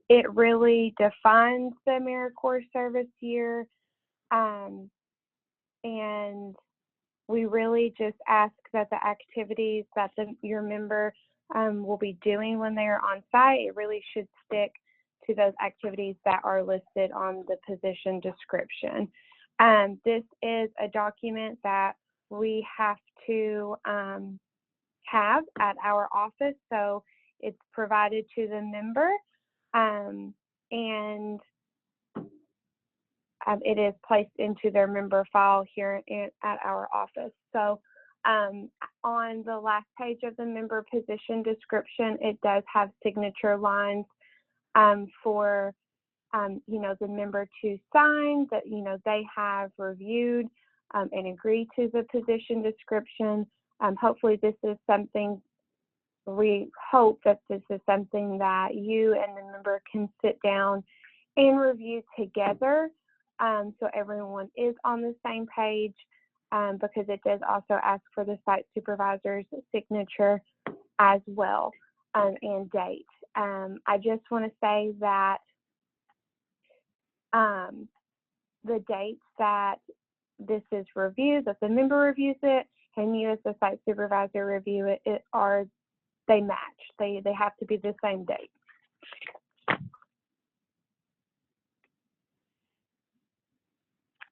It really defines the AmeriCorps service year, and we really just ask that the activities that your member will be doing when they are on site, it really should stick to those activities that are listed on the position description. This is a document that we have to have at our office. So it's provided to the member, and it is placed into their member file here at our office. So on the last page of the member position description, it does have signature lines for the member to sign that they have reviewed and agreed to the position description. Hopefully this is something, we hope that this is something that you and the member can sit down and review together, so everyone is on the same page, because it does also ask for the site supervisor's signature as well, and date. I just want to say that the dates that this is reviewed, that the member reviews it, and you as the site supervisor review it, they match. They have to be the same date.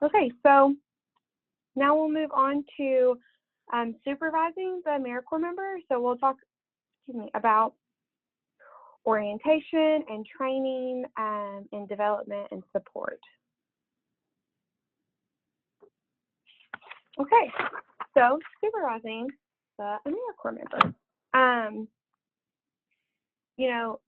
Okay, so now we'll move on to supervising the AmeriCorps member. So we'll talk about orientation and training and development and support. Okay, so supervising the AmeriCorps member.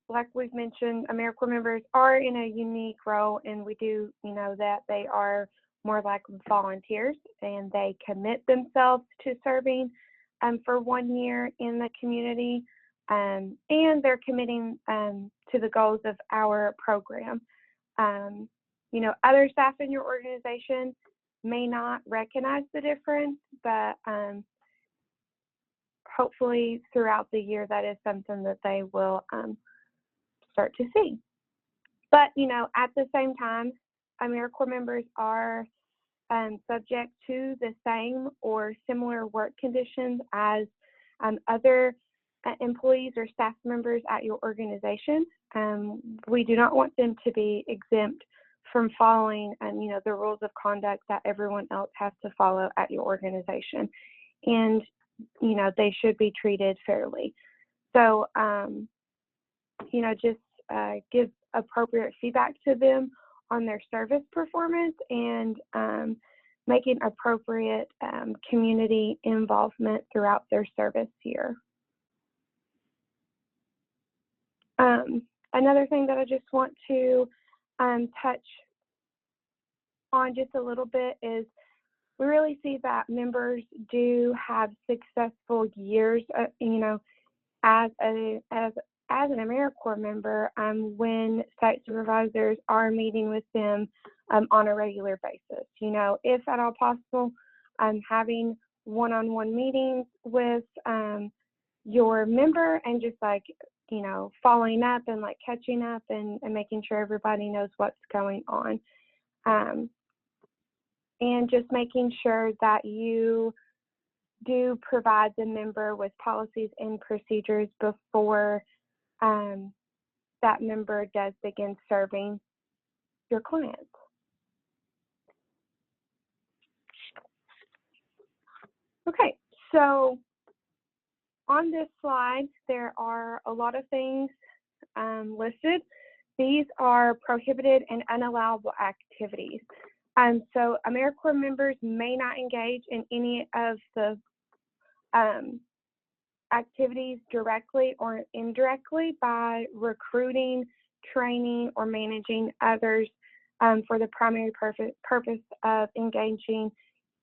Like we've mentioned, AmeriCorps members are in a unique role, and we do, that they are more like volunteers, and they commit themselves to serving for 1 year in the community, and they're committing to the goals of our program. Other staff in your organization may not recognize the difference, but hopefully throughout the year that is something that they will start to see. But at the same time, AmeriCorps members are subject to the same or similar work conditions as other employees or staff members at your organization. We do not want them to be exempt from following the rules of conduct that everyone else has to follow at your organization, and they should be treated fairly. So just give appropriate feedback to them on their service performance, and making appropriate community involvement throughout their service year. Another thing that I just want to touch on just a little bit is we really see that members do have successful years, as an AmeriCorps member, when site supervisors are meeting with them on a regular basis. If at all possible, having one-on-one meetings with your member, and just following up and catching up and making sure everybody knows what's going on. And just making sure that you do provide the member with policies and procedures before that member does begin serving your clients. Okay, so on this slide, there are a lot of things listed. These are prohibited and unallowable activities. So AmeriCorps members may not engage in any of the activities directly or indirectly by recruiting, training, or managing others for the primary purpose of engaging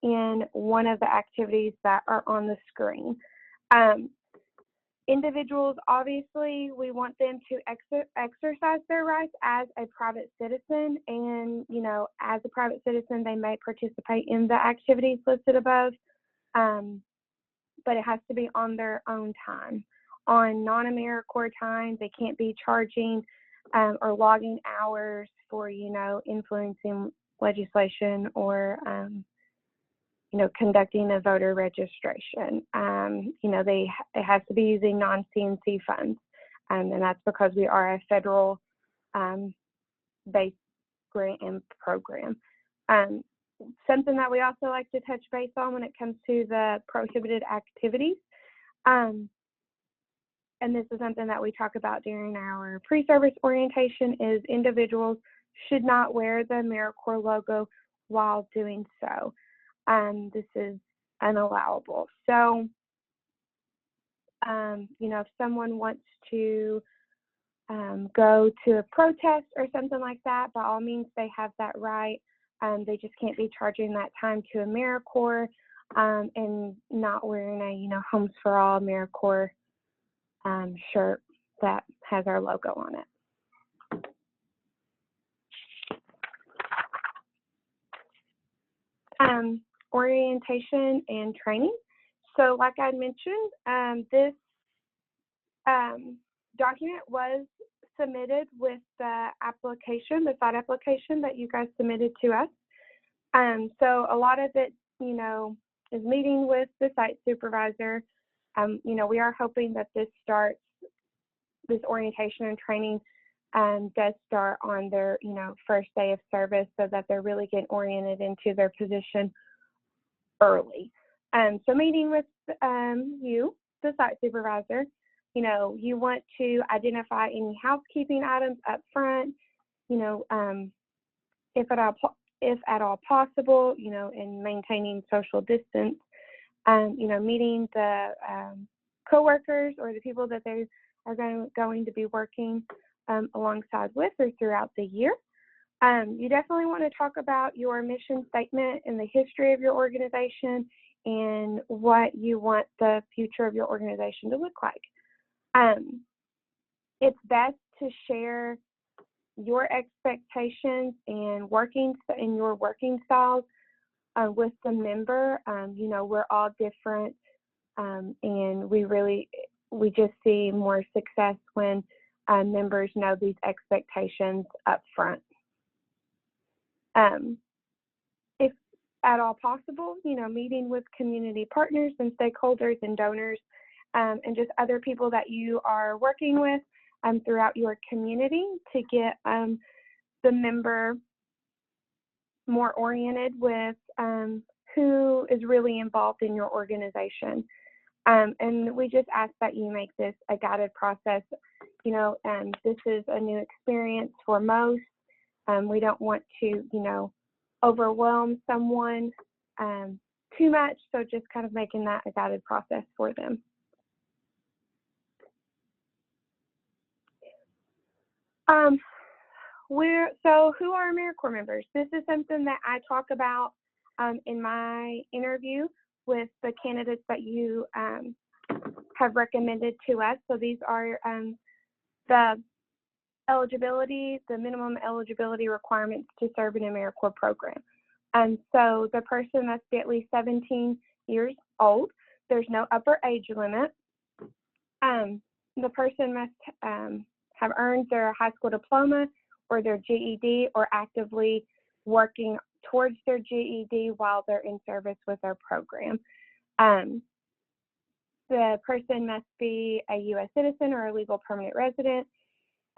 in one of the activities that are on the screen. Individuals, obviously, we want them to exercise their rights as a private citizen, and, as a private citizen, they may participate in the activities listed above, but it has to be on their own time. On non-AmeriCorps time, they can't be charging or logging hours for, influencing legislation or, conducting a voter registration. It has to be using non-CNC funds, and that's because we are a federal based grant and program. something that we also like to touch base on when it comes to the prohibited activities. And this is something that we talk about during our pre-service orientation, is individuals should not wear the AmeriCorps logo while doing so. This is unallowable. So, if someone wants to go to a protest or something like that, by all means, they have that right. They just can't be charging that time to AmeriCorps and not wearing a, Homes for All AmeriCorps shirt that has our logo on it. Orientation and training. So like I mentioned, this document was submitted with the application, the site application that you guys submitted to us. So a lot of it, is meeting with the site supervisor. We are hoping that this orientation and training does start on their, first day of service, so that they're really getting oriented into their position early. So meeting with you, the site supervisor, you want to identify any housekeeping items up front, if at all possible, and maintaining social distance, meeting the coworkers or the people that they are going to be working alongside with or throughout the year. You definitely want to talk about your mission statement and the history of your organization and what you want the future of your organization to look like. It's best to share your expectations and your working styles with the member. We're all different, and we just see more success when members know these expectations up front. If at all possible, meeting with community partners and stakeholders and donors and just other people that you are working with throughout your community to get the member more oriented with who is really involved in your organization. And we just ask that you make this a guided process. This is a new experience for most. We don't want to, overwhelm someone too much, so just kind of making that a guided process for them. So who are AmeriCorps members? This is something that I talk about in my interview with the candidates that you have recommended to us. So these are the minimum eligibility requirements to serve an AmeriCorps program. So the person must be at least 17 years old. There's no upper age limit. The person must have earned their high school diploma or their GED, or actively working towards their GED while they're in service with our program. The person must be a U.S. citizen or a legal permanent resident.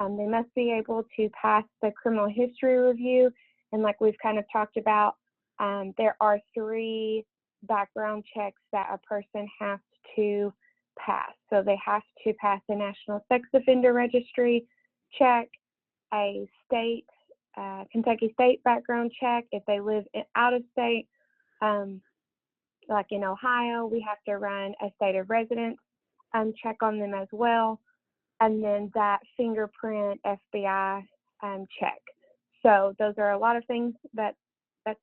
They must be able to pass the criminal history review. And like we've kind of talked about, there are 3 background checks that a person has to pass. So they have to pass a National Sex Offender Registry check, a state, Kentucky state background check. If they live out of state, like in Ohio, we have to run a state of residence check on them as well. And then that fingerprint FBI check. So those are a lot of things that's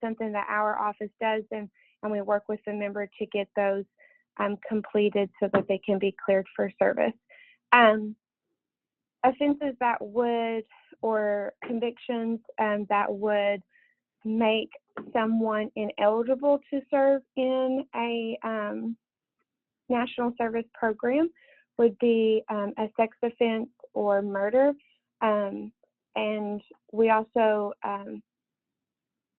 something that our office does, and we work with the member to get those completed so that they can be cleared for service. Offenses that would, or convictions that would make someone ineligible to serve in a national service program would be a sex offense or murder. And we also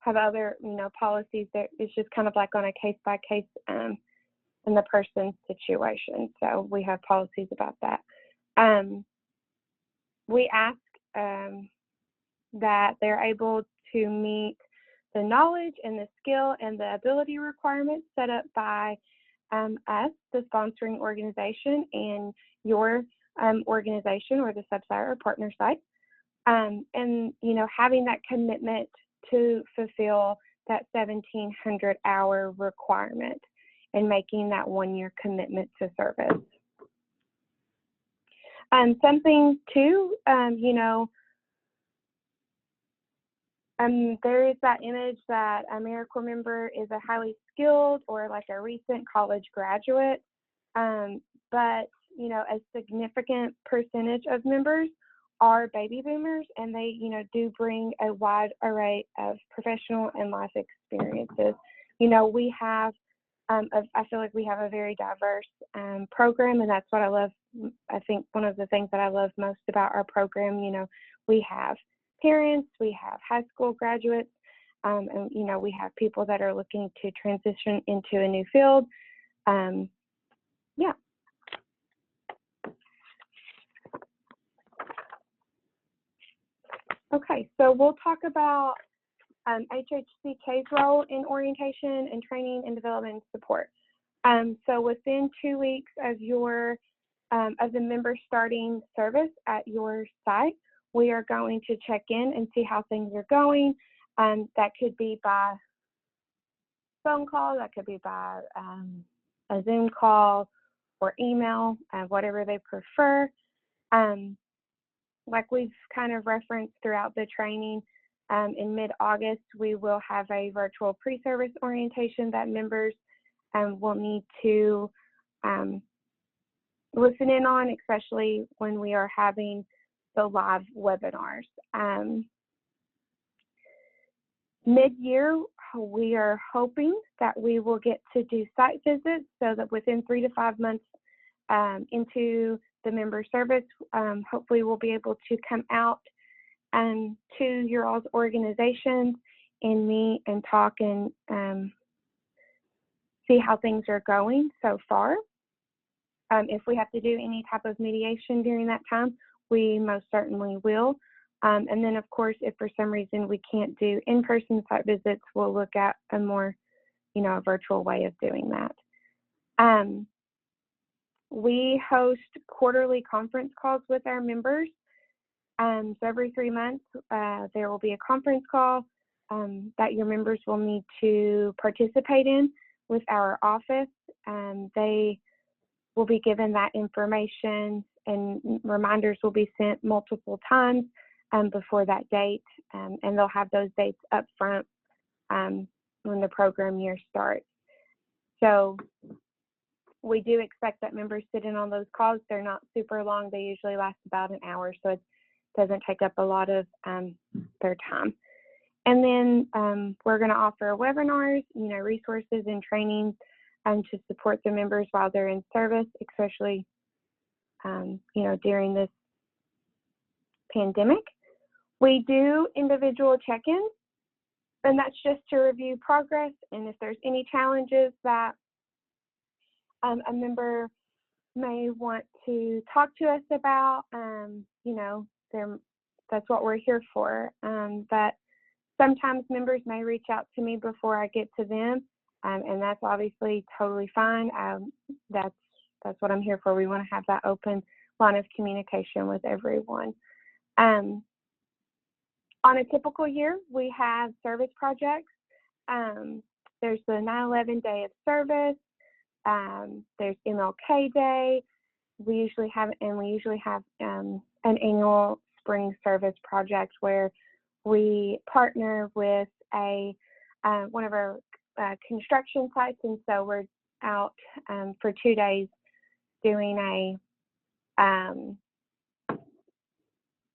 have other, policies that it's just kind of like on a case-by-case in the person's situation. So we have policies about that. We ask that they're able to meet the knowledge and the skill and the ability requirements set up by us, the sponsoring organization, and your organization or the sub-site or partner site. And, you know, having that commitment to fulfill that 1,700-hour requirement and making that 1-year commitment to service. Something too, you know, there is that image that a AmeriCorps member is a highly skilled or like a recent college graduate, but, you know, a significant percentage of members are baby boomers, and they, you know, do bring a wide array of professional and life experiences. You know, we have, I feel like we have a very diverse program, and that's what I love. I think one of the things that I love most about our program, you know, we have parents, we have high school graduates, and, you know, we have people that are looking to transition into a new field. Yeah. Okay, so we'll talk about HHCK's role in orientation and training and development and support. So within 2 weeks of your of the member starting service at your site, we are going to check in and see how things are going. That could be by phone call, that could be by a Zoom call or email, whatever they prefer. Like we've kind of referenced throughout the training, in mid-August, we will have a virtual pre-service orientation that members will need to listen in on, especially when we are having the live webinars. Mid-year, we are hoping that we will get to do site visits so that within 3 to 5 months into the member service, hopefully we'll be able to come out to your all's organizations and meet and talk and see how things are going so far. If we have to do any type of mediation during that time, we most certainly will. And then, of course, if for some reason we can't do in-person site visits, we'll look at a more, you know, a virtual way of doing that. We host quarterly conference calls with our members. So every 3 months, there will be a conference call that your members will need to participate in with our office. They will be given that information, and reminders will be sent multiple times before that date, and they'll have those dates up front when the program year starts. So we do expect that members sit in on those calls. They're not super long. They usually last about an hour, so it doesn't take up a lot of their time. And then we're going to offer webinars, you know, resources and trainings to support the members while they're in service, especially, you know, during this pandemic. We do individual check-ins, and that's just to review progress, and if there's any challenges that a member may want to talk to us about, you know, that's what we're here for. But sometimes members may reach out to me before I get to them, and that's obviously totally fine. That's what I'm here for. We want to have that open line of communication with everyone. On a typical year, we have service projects. There's the 9/11 Day of Service. There's MLK Day. We usually have an annual spring service project where we partner with one of our construction sites, and so we're out for 2 days doing a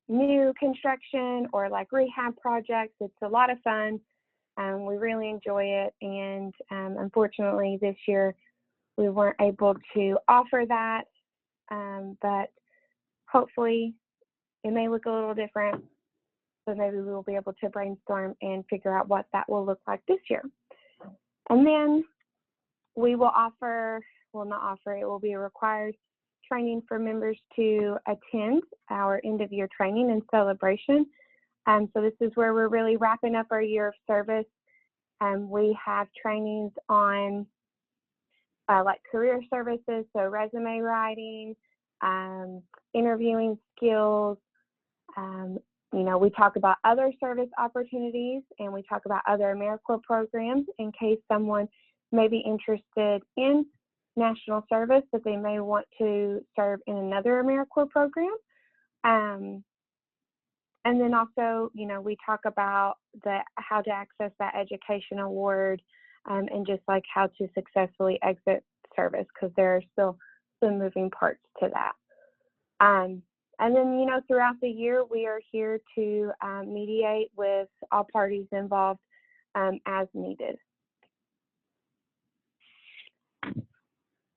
new construction or like rehab projects. It's a lot of fun. We really enjoy it, and unfortunately this year we weren't able to offer that, but hopefully it may look a little different, so maybe we will be able to brainstorm and figure out what that will look like this year. And then we will it will be a required training for members to attend our end of year training and celebration. So this is where we're really wrapping up our year of service We have trainings on like career services, so resume writing, interviewing skills. You know, we talk about other service opportunities, and we talk about other AmeriCorps programs in case someone may be interested in national service, but they may want to serve in another AmeriCorps program. And then also, you know, we talk about how to access that education award, and just like how to successfully exit service, because there are still some moving parts to that. And then, you know, throughout the year, we are here to mediate with all parties involved as needed.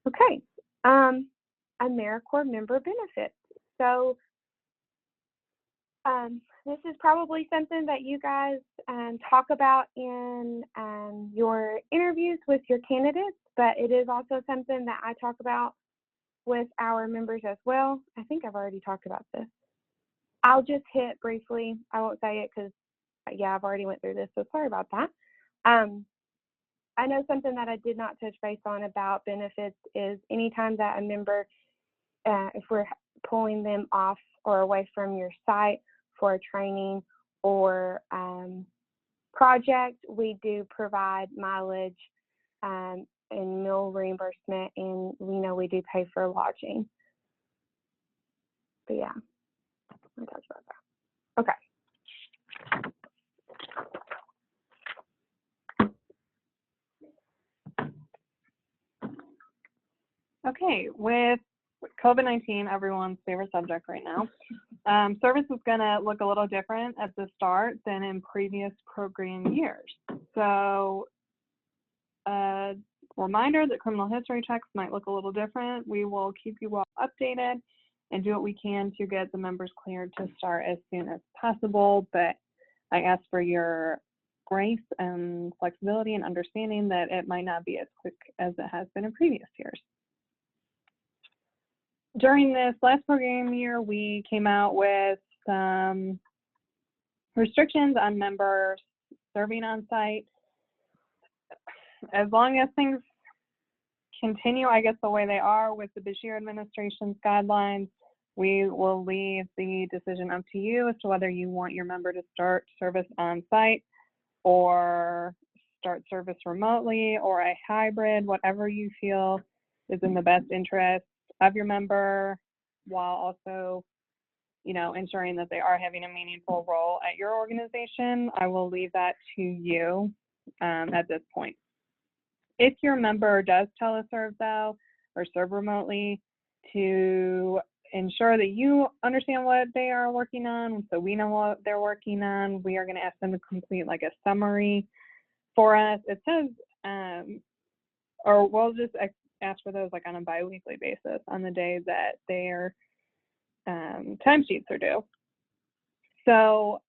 Okay, AmeriCorps member benefits. So this is probably something that you guys talk about in your interviews with your candidates, but it is also something that I talk about with our members as well. I think I've already talked about this. I'll just hit briefly. I won't say it because, yeah, I've already went through this, so sorry about that. I know something that I did not touch base on about benefits is anytime that a member, if we're pulling them off or away from your site for a training or project, we do provide mileage and meal reimbursement, and we know we do pay for lodging. But yeah, I talked about Okay. Okay, with COVID-19, everyone's favorite subject right now, service is going to look a little different at the start than in previous program years. So a reminder that criminal history checks might look a little different. We will keep you all updated and do what we can to get the members cleared to start as soon as possible, but I ask for your grace and flexibility and understanding that it might not be as quick as it has been in previous years. During this last program year, we came out with some restrictions on members serving on site. As long as things continue, I guess, the way they are with the Bashir administration's guidelines, we will leave the decision up to you as to whether you want your member to start service on site or start service remotely or a hybrid, whatever you feel is in the best interest of your member, while also, you know, ensuring that they are having a meaningful role at your organization. I will leave that to you at this point. If your member does teleserve though, or serve remotely, to ensure that you understand what they are working on, so we know what they're working on, we are going to ask them to complete like a summary for us. It says, or we'll just ask for those like on a bi-weekly basis on the day that their timesheets are due. So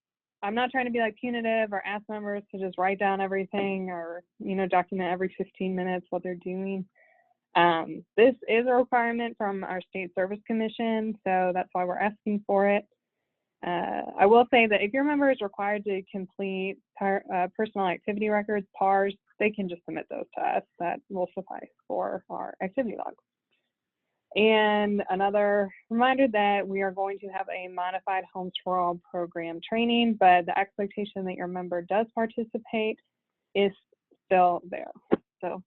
I'm not trying to be like punitive or ask members to just write down everything or, you know, document every 15 minutes what they're doing. This is a requirement from our state service commission, so that's why we're asking for it. I will say that if your member is required to complete personal activity records, PARs, they can just submit those to us. That will suffice for our activity logs. And another reminder that we are going to have a modified Homes for All program training, but the expectation that your member does participate is still there. So,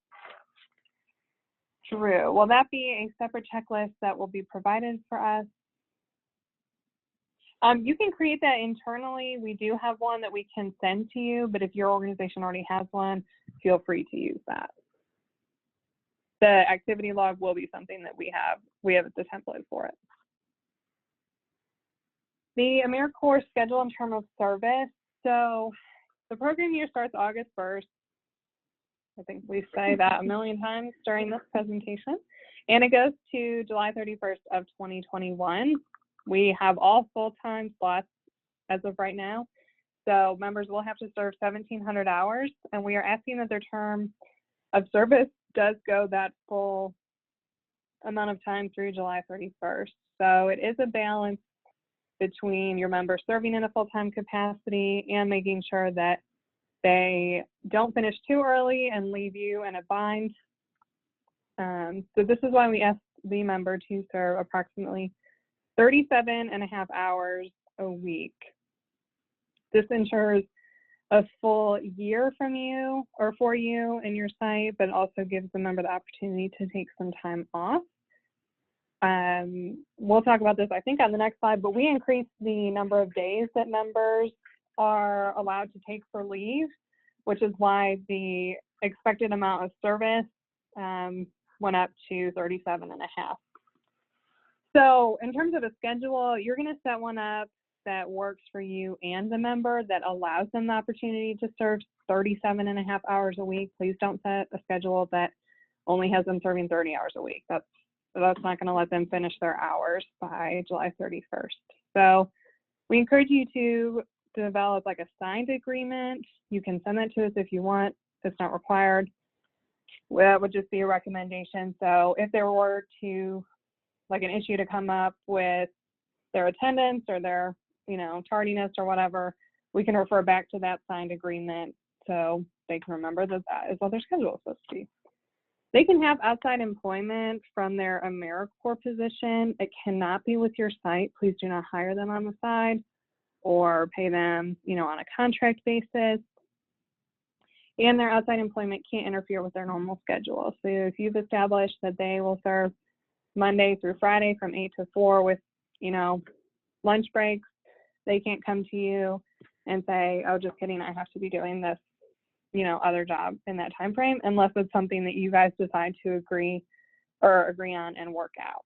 Drew, will that be a separate checklist that will be provided for us? You can create that internally. We do have one that we can send to you, but if your organization already has one, feel free to use that. The activity log will be something that we have the template for it. The AmeriCorps schedule and term of service. So the program year starts August 1st. I think we say that a million times during this presentation. And it goes to July 31st of 2021. We have all full-time slots as of right now. So members will have to serve 1,700 hours, and we are asking that their term of service does go that full amount of time through July 31st. So it is a balance between your members serving in a full-time capacity and making sure that they don't finish too early and leave you in a bind. So this is why we ask the member to serve approximately 37.5 hours a week. This ensures a full year from you or for you in your site, but also gives the member the opportunity to take some time off. We'll talk about this, I think, on the next slide, but we increased the number of days that members are allowed to take for leave, which is why the expected amount of service went up to 37.5. So in terms of a schedule, you're going to set one up that works for you and the member that allows them the opportunity to serve 37.5 hours a week. Please don't set a schedule that only has them serving 30 hours a week. That's not going to let them finish their hours by July 31st. So we encourage you to develop like a signed agreement. You can send that to us if you want. It's not required. That would just be a recommendation. So if there were to, like, an issue to come up with their attendance or their, tardiness or whatever, we can refer back to that signed agreement so they can remember that that is what their schedule is supposed to be. They can have outside employment from their AmeriCorps position. It cannot be with your site. Please do not hire them on the side or pay them, on a contract basis. And their outside employment can't interfere with their normal schedule. So if you've established that they will serve Monday through Friday from 8 to 4 with, lunch breaks, they can't come to you and say, oh, just kidding, I have to be doing this, other job in that time frame, unless it's something that you guys decide to agree on and work out.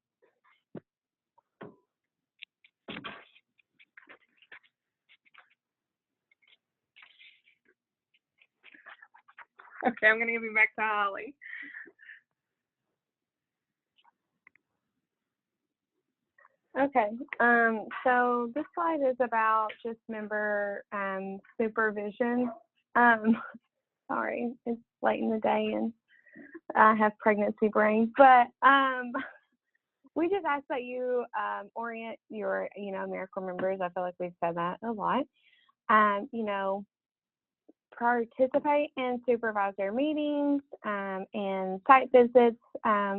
Okay, I'm going to give you back to Holly. Okay, so this slide is about just member supervision. Sorry, it's late in the day and I have pregnancy brain, but we just ask that you orient your, AmeriCorps members. I feel like we've said that a lot. Participate in supervisor meetings and site visits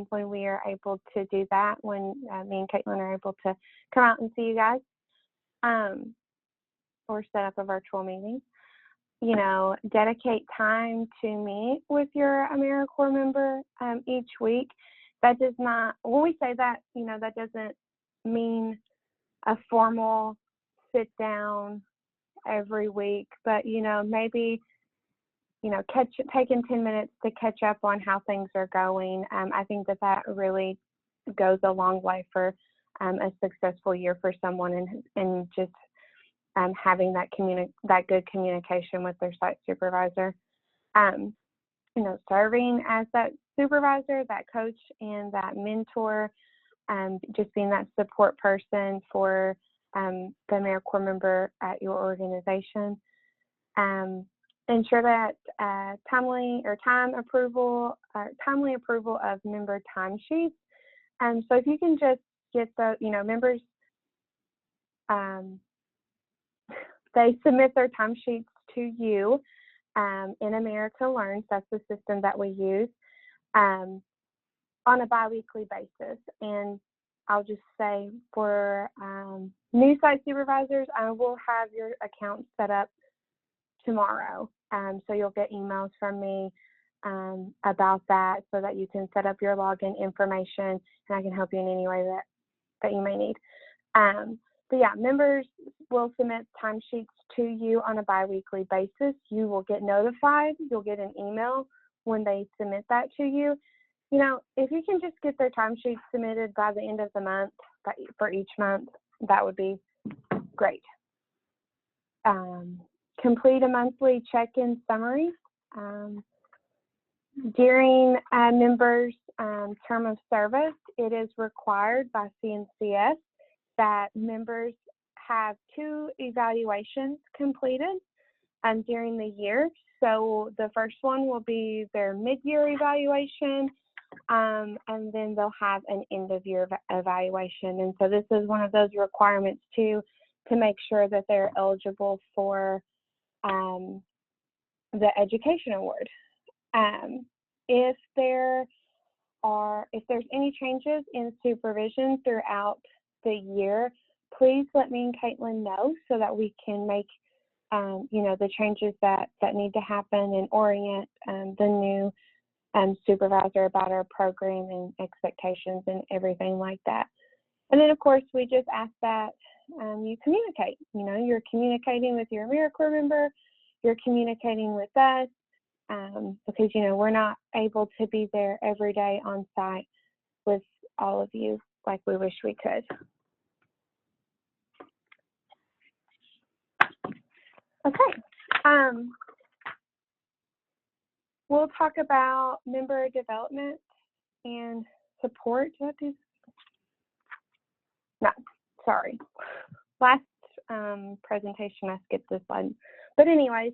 when we are able to do that, when me and Caitlin are able to come out and see you guys or set up a virtual meeting. Dedicate time to meet with your AmeriCorps member each week. That does not, when we say that, that doesn't mean a formal sit down every week, but maybe taking 10 minutes to catch up on how things are going. I think that really goes a long way for a successful year for someone, and just having that good communication with their site supervisor. Serving as that supervisor, that coach, and that mentor, just being that support person for the AmeriCorps member at your organization. Ensure that timely approval of member timesheets. So if you can just get the, members, they submit their timesheets to you in America Learns. That's the system that we use on a biweekly basis. And I'll just say for new site supervisors, I will have your account set up tomorrow. So you'll get emails from me about that, so that you can set up your login information, and I can help you in any way that you may need. But yeah, members will submit timesheets to you on a biweekly basis. You will get notified. You'll get an email when they submit that to you. If you can just get their timesheets submitted by the end of the month for each month, that would be great. Complete a monthly check-in summary. During members' term of service, it is required by CNCS that members have 2 evaluations completed during the year. So the first one will be their mid-year evaluation, and then they'll have an end-of-year evaluation. And so this is one of those requirements too, to make sure that they're eligible for the Education Award. If there's any changes in supervision throughout the year, please let me and Caitlin know so that we can make the changes that need to happen and orient the new supervisor about our program and expectations and everything like that. And then, of course, we just ask that you communicate. You're communicating with your AmeriCorps member, you're communicating with us, because, we're not able to be there every day on site with all of you like we wish we could. Okay. We'll talk about member development and support. No, sorry. Last presentation, I skipped this slide. But anyways,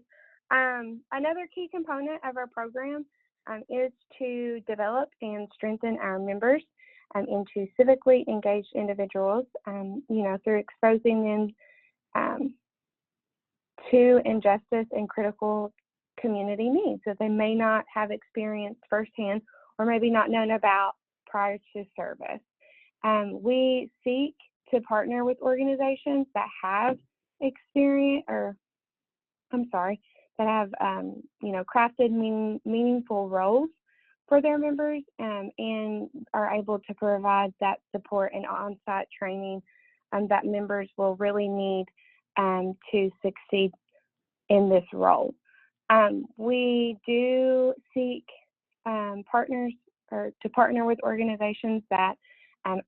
another key component of our program is to develop and strengthen our members into civically engaged individuals, through exposing them to injustice and critical community needs that they may not have experienced firsthand or maybe not known about prior to service. We seek to partner with organizations that have crafted meaningful roles for their members and are able to provide that support and on-site training that members will really need to succeed in this role. We do seek partners or to partner with organizations that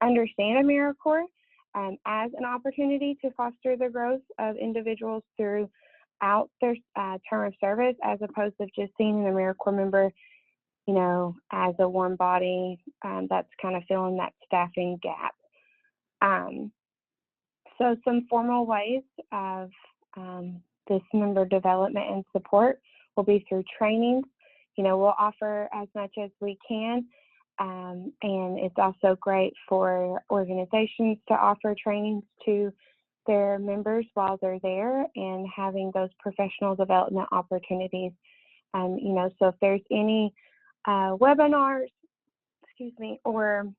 understand AmeriCorps as an opportunity to foster the growth of individuals throughout their term of service, as opposed to just seeing an AmeriCorps member, as a warm body that's kind of filling that staffing gap. So some formal ways of this member development and support will be through trainings. We'll offer as much as we can, and it's also great for organizations to offer trainings to their members while they're there and having those professional development opportunities. So if there's any webinars, or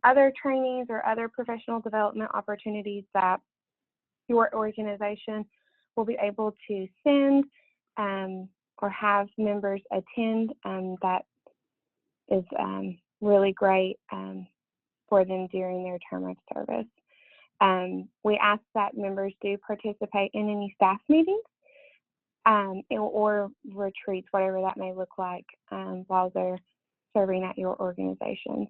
other trainings or other professional development opportunities that your organization will be able to send or have members attend, that is really great for them during their term of service. We ask that members do participate in any staff meetings or retreats, whatever that may look like, while they're serving at your organization.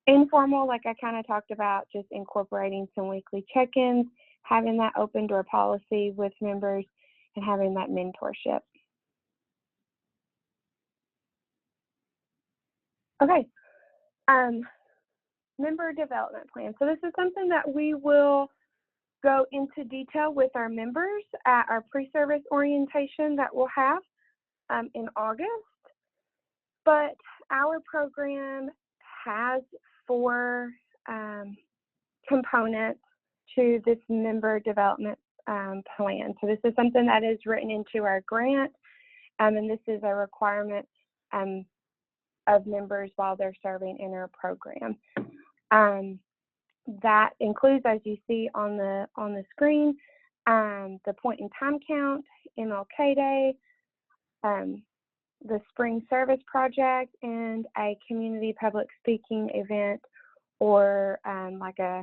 Informal, like I kind of talked about, just incorporating some weekly check-ins, having that open door policy with members, and having that mentorship. Okay, member development plan. So this is something that we will go into detail with our members at our pre-service orientation that we'll have in August. But our program has 4 components to this member development plan. So this is something that is written into our grant, and this is a requirement of members while they're serving in our program. That includes, as you see on the screen, the point in time count, MLK Day, the spring service project, and a community public speaking event, or like a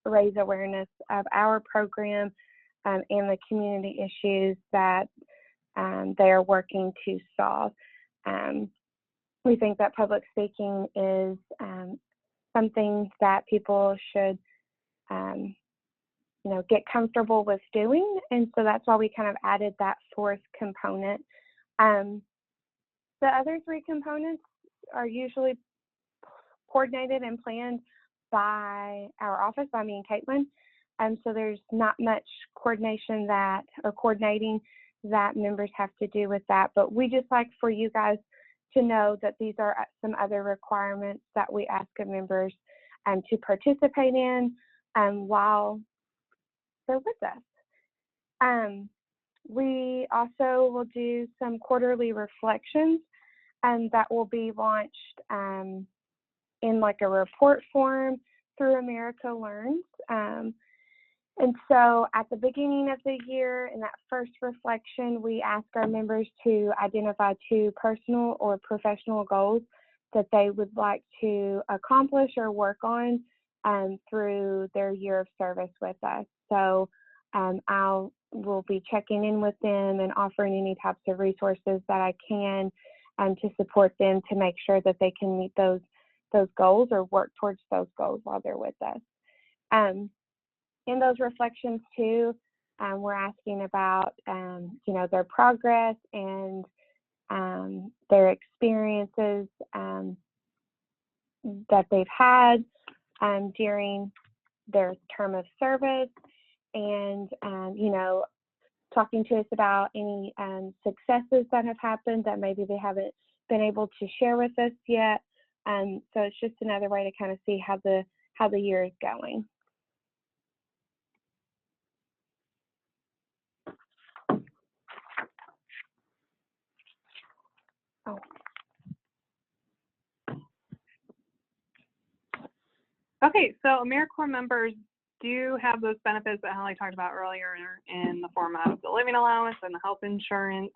raise awareness of our program and the community issues that they are working to solve. We think that public speaking is something that people should get comfortable with doing, and so that's why we kind of added that 4th component. The other 3 components are usually coordinated and planned by our office, by me and Caitlin, so there's not much coordinating that members have to do with that, but we just like for you guys to know that these are some other requirements that we ask of members to participate in while they're with us. We also will do some quarterly reflections, and that will be launched in like a report form through America Learns. And so at the beginning of the year, in that first reflection, we ask our members to identify 2 personal or professional goals that they would like to accomplish or work on through their year of service with us. So we'll be checking in with them and offering any types of resources that I can to support them to make sure that they can meet those goals or work towards those goals while they're with us. In those reflections too, we're asking about, their progress and their experiences that they've had during their term of service, and, talking to us about any successes that have happened that maybe they haven't been able to share with us yet. So it's just another way to kind of see how the year is going. Oh. Okay, so AmeriCorps members do have those benefits that Holly talked about earlier in the form of the living allowance and the health insurance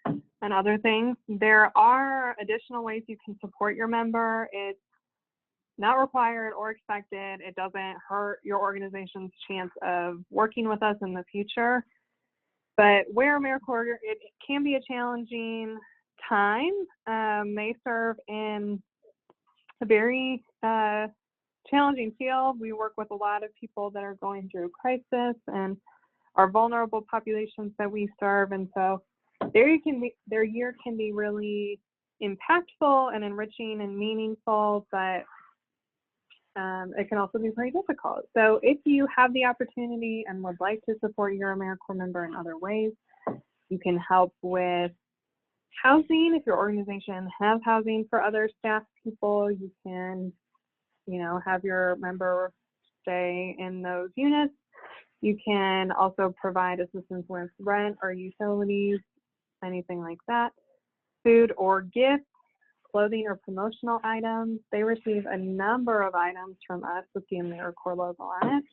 and other things. There are additional ways you can support your member. It's not required or expected. It doesn't hurt your organization's chance of working with us in the future. But where AmeriCorps, it can be a challenging time. They serve in a very challenging field. We work with a lot of people that are going through crisis and our vulnerable populations that we serve. And so their year can be really impactful and enriching and meaningful, but it can also be very difficult. So if you have the opportunity and would like to support your AmeriCorps member in other ways, you can help with housing. If your organization has housing for other staff people, you can, have your member stay in those units. You can also provide assistance with rent or utilities, anything like that. Food or gifts, clothing or promotional items. They receive a number of items from us with the AmeriCorps logo on it.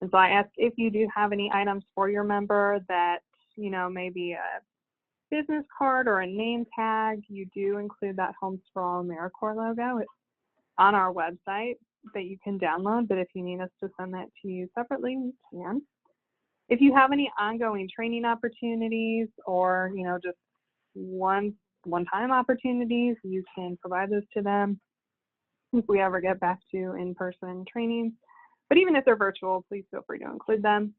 And so I ask if you do have any items for your member that, maybe a business card or a name tag, you do include that Homes for All AmeriCorps logo. It's on our website that you can download, but if you need us to send that to you separately, we can. If you have any ongoing training opportunities or, just one-time opportunities, you can provide those to them if we ever get back to in-person trainings. But even if they're virtual, please feel free to include them.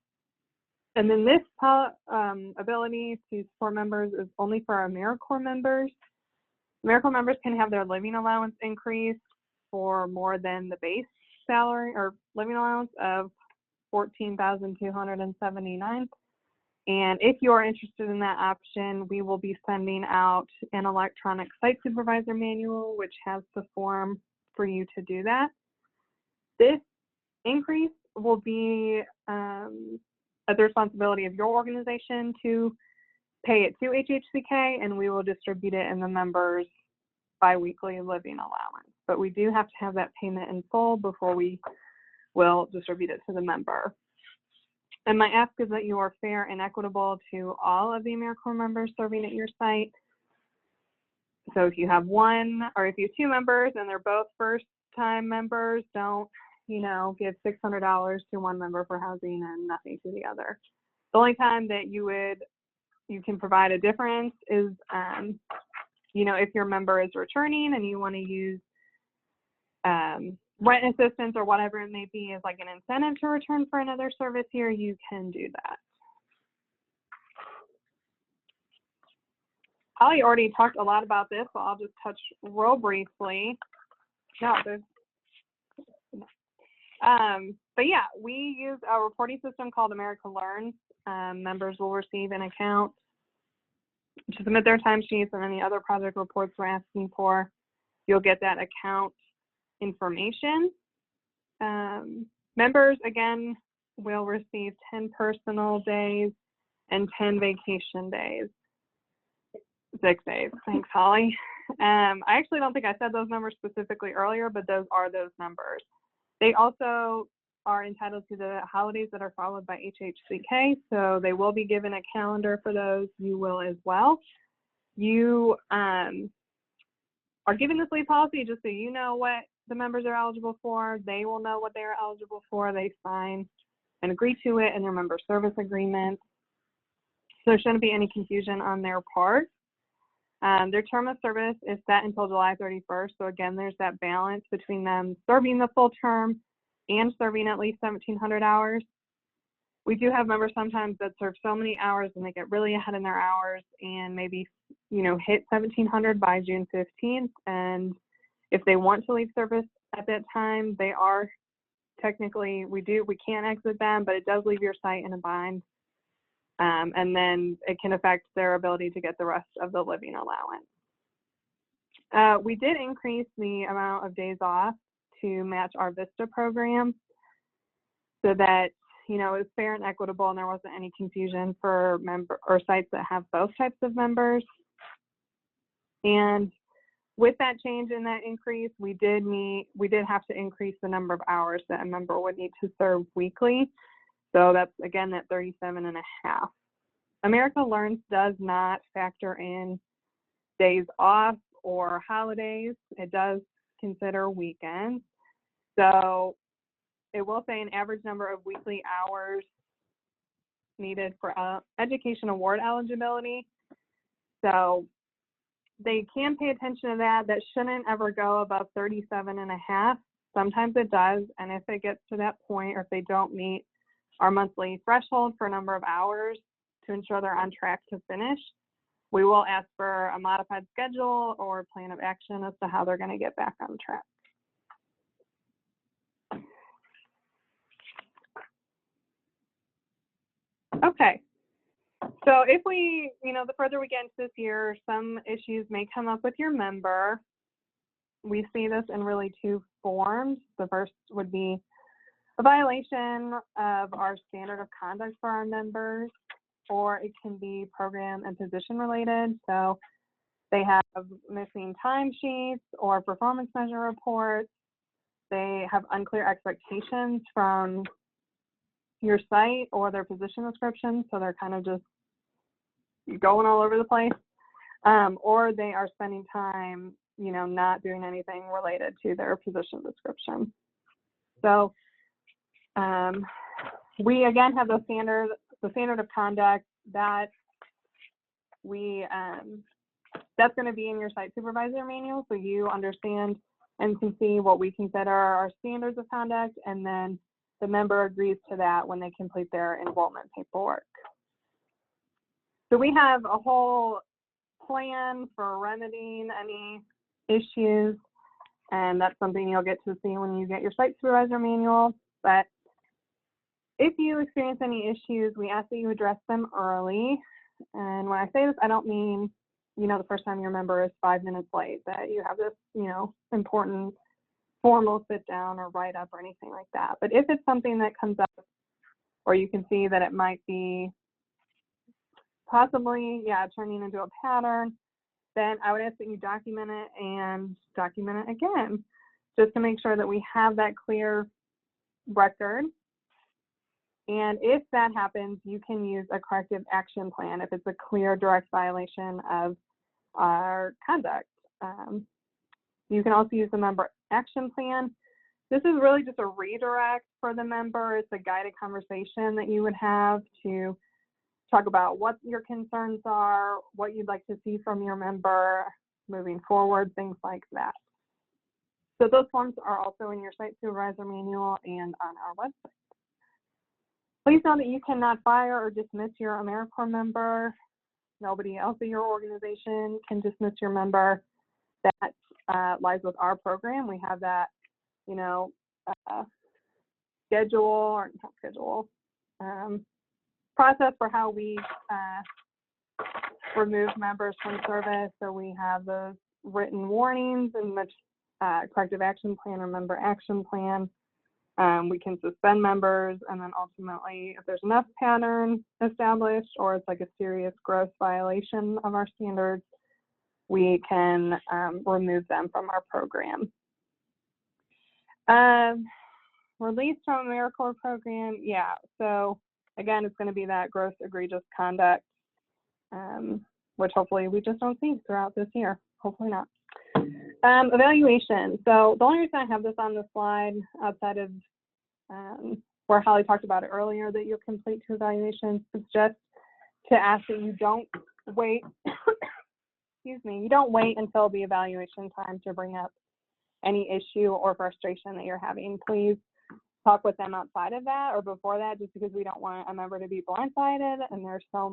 And then this ability to support members is only for our AmeriCorps members. AmeriCorps members can have their living allowance increased for more than the base salary or living allowance of $14,279. And if you are interested in that option, we will be sending out an electronic site supervisor manual, which has the form for you to do that. This increase will be at the responsibility of your organization to pay it to HHCK, and we will distribute it in the members' biweekly living allowance. But we do have to have that payment in full before we will distribute it to the member. And my ask is that you are fair and equitable to all of the AmeriCorps members serving at your site. So if you have one, or if you have 2 members and they're both first-time members, don't, give $600 to one member for housing and nothing to the other. The only time that you can provide a difference is, if your member is returning and you want to use rent assistance or whatever it may be as like an incentive to return for another service year, you can do that. Holly already talked a lot about this, so I'll just touch real briefly. But yeah, we use a reporting system called America Learns. Members will receive an account to submit their timesheets and any other project reports we're asking for. You'll get that account information. Members, again, will receive 10 personal days and 10 vacation days. 6 days. Thanks, Holly. I actually don't think I said those numbers specifically earlier, but those are those numbers. They also are entitled to the holidays that are followed by HHCK, so they will be given a calendar for those. You will as well. You are given this leave policy just so you know what the members are eligible for. They will know what they are eligible for. They sign and agree to it in their member service agreement. So there shouldn't be any confusion on their part. Their term of service is set until July 31st. So again, there's that balance between them serving the full term and serving at least 1,700 hours. We do have members sometimes that serve so many hours and they get really ahead in their hours and maybe, hit 1,700 by June 15th. And if they want to leave service at that time, they are technically, we can't exit them, but it does leave your site in a bind. And then it can affect their ability to get the rest of the living allowance. We did increase the amount of days off to match our VISTA program so that, it was fair and equitable and there wasn't any confusion for sites that have both types of members. And with that change in that increase, we did have to increase the number of hours that a member would need to serve weekly. So that's, again, that 37.5. America Learns does not factor in days off or holidays. It does consider weekends. So it will say an average number of weekly hours needed for education award eligibility. So they can pay attention to that. That shouldn't ever go above 37.5. Sometimes it does. And if it gets to that point, or if they don't meet our monthly threshold for a number of hours to ensure they're on track to finish, we will ask for a modified schedule or plan of action as to how they're going to get back on track. Okay, so if we, the further we get into this year, some issues may come up with your member. We see this in really two forms. The first would be a violation of our standard of conduct for our members, or it can be program and position related. So they have missing timesheets or performance measure reports. They have unclear expectations from your site or their position description, so they're kind of just going all over the place, or they are spending time, not doing anything related to their position description. So we again have the standard of conduct that we that's going to be in your site supervisor manual, so you understand and can see what we consider our standards of conduct, and then the member agrees to that when they complete their enrollment paperwork. So we have a whole plan for remedying any issues, and that's something you'll get to see when you get your site supervisor manual. But if you experience any issues, we ask that you address them early. And when I say this, I don't mean, the first time your member is 5 minutes late, that you have this, important formal sit down or write up or anything like that. But if it's something that comes up, or you can see that it might be possibly, turning into a pattern, then I would ask that you document it and document it again, just to make sure that we have that clear record. And if that happens, you can use a corrective action plan if it's a clear direct violation of our conduct. You can also use the member action plan. This is really just a redirect for the member. It's a guided conversation that you would have to talk about what your concerns are, what you'd like to see from your member moving forward, things like that. So those forms are also in your site supervisor manual and on our website. Please know that you cannot fire or dismiss your AmeriCorps member. Nobody else in your organization can dismiss your member. That lies with our program. We have that, process for how we remove members from service. So we have those written warnings and the corrective action plan or member action plan. We can suspend members, and then ultimately, if there's enough pattern established or it's like a serious gross violation of our standards, we can remove them from our program. Release from AmeriCorps program, yeah. So again, it's going to be that gross egregious conduct, which hopefully we just don't see throughout this year. Hopefully not. Evaluation. So the only reason I have this on the slide, outside of where Holly talked about it earlier, that you'll complete 2 evaluations, is just to ask that you don't wait. Excuse me. You don't wait until the evaluation time to bring up any issue or frustration that you're having. Please talk with them outside of that or before that, just because we don't want a member to be blindsided, and there's so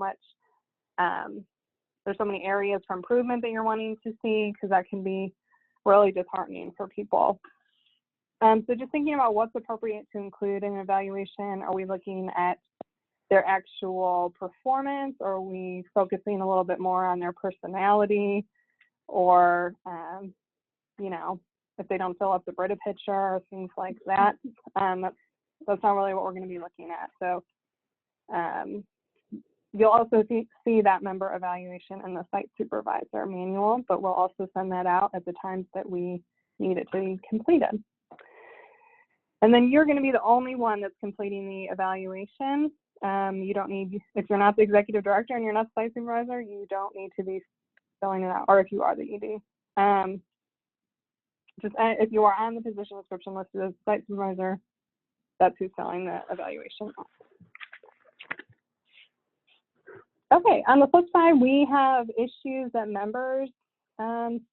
many areas for improvement that you're wanting to see, because that can be really disheartening for people. So just thinking about what's appropriate to include in an evaluation. Are we looking at their actual performance, or are we focusing a little bit more on their personality, or you know, if they don't fill up the Brita picture or things like that? That's not really what we're going to be looking at. So you'll also see that member evaluation in the site supervisor manual, but we'll also send that out at the times that we need it to be completed. And then you're going to be the only one that's completing the evaluation. You don't need, if you're not the executive director and you're not the site supervisor, you don't need to be filling it out, or if you are, the ED. If you are on the position description listed as site supervisor, that's who's filling the evaluation out. Okay, on the flip side, we have issues that members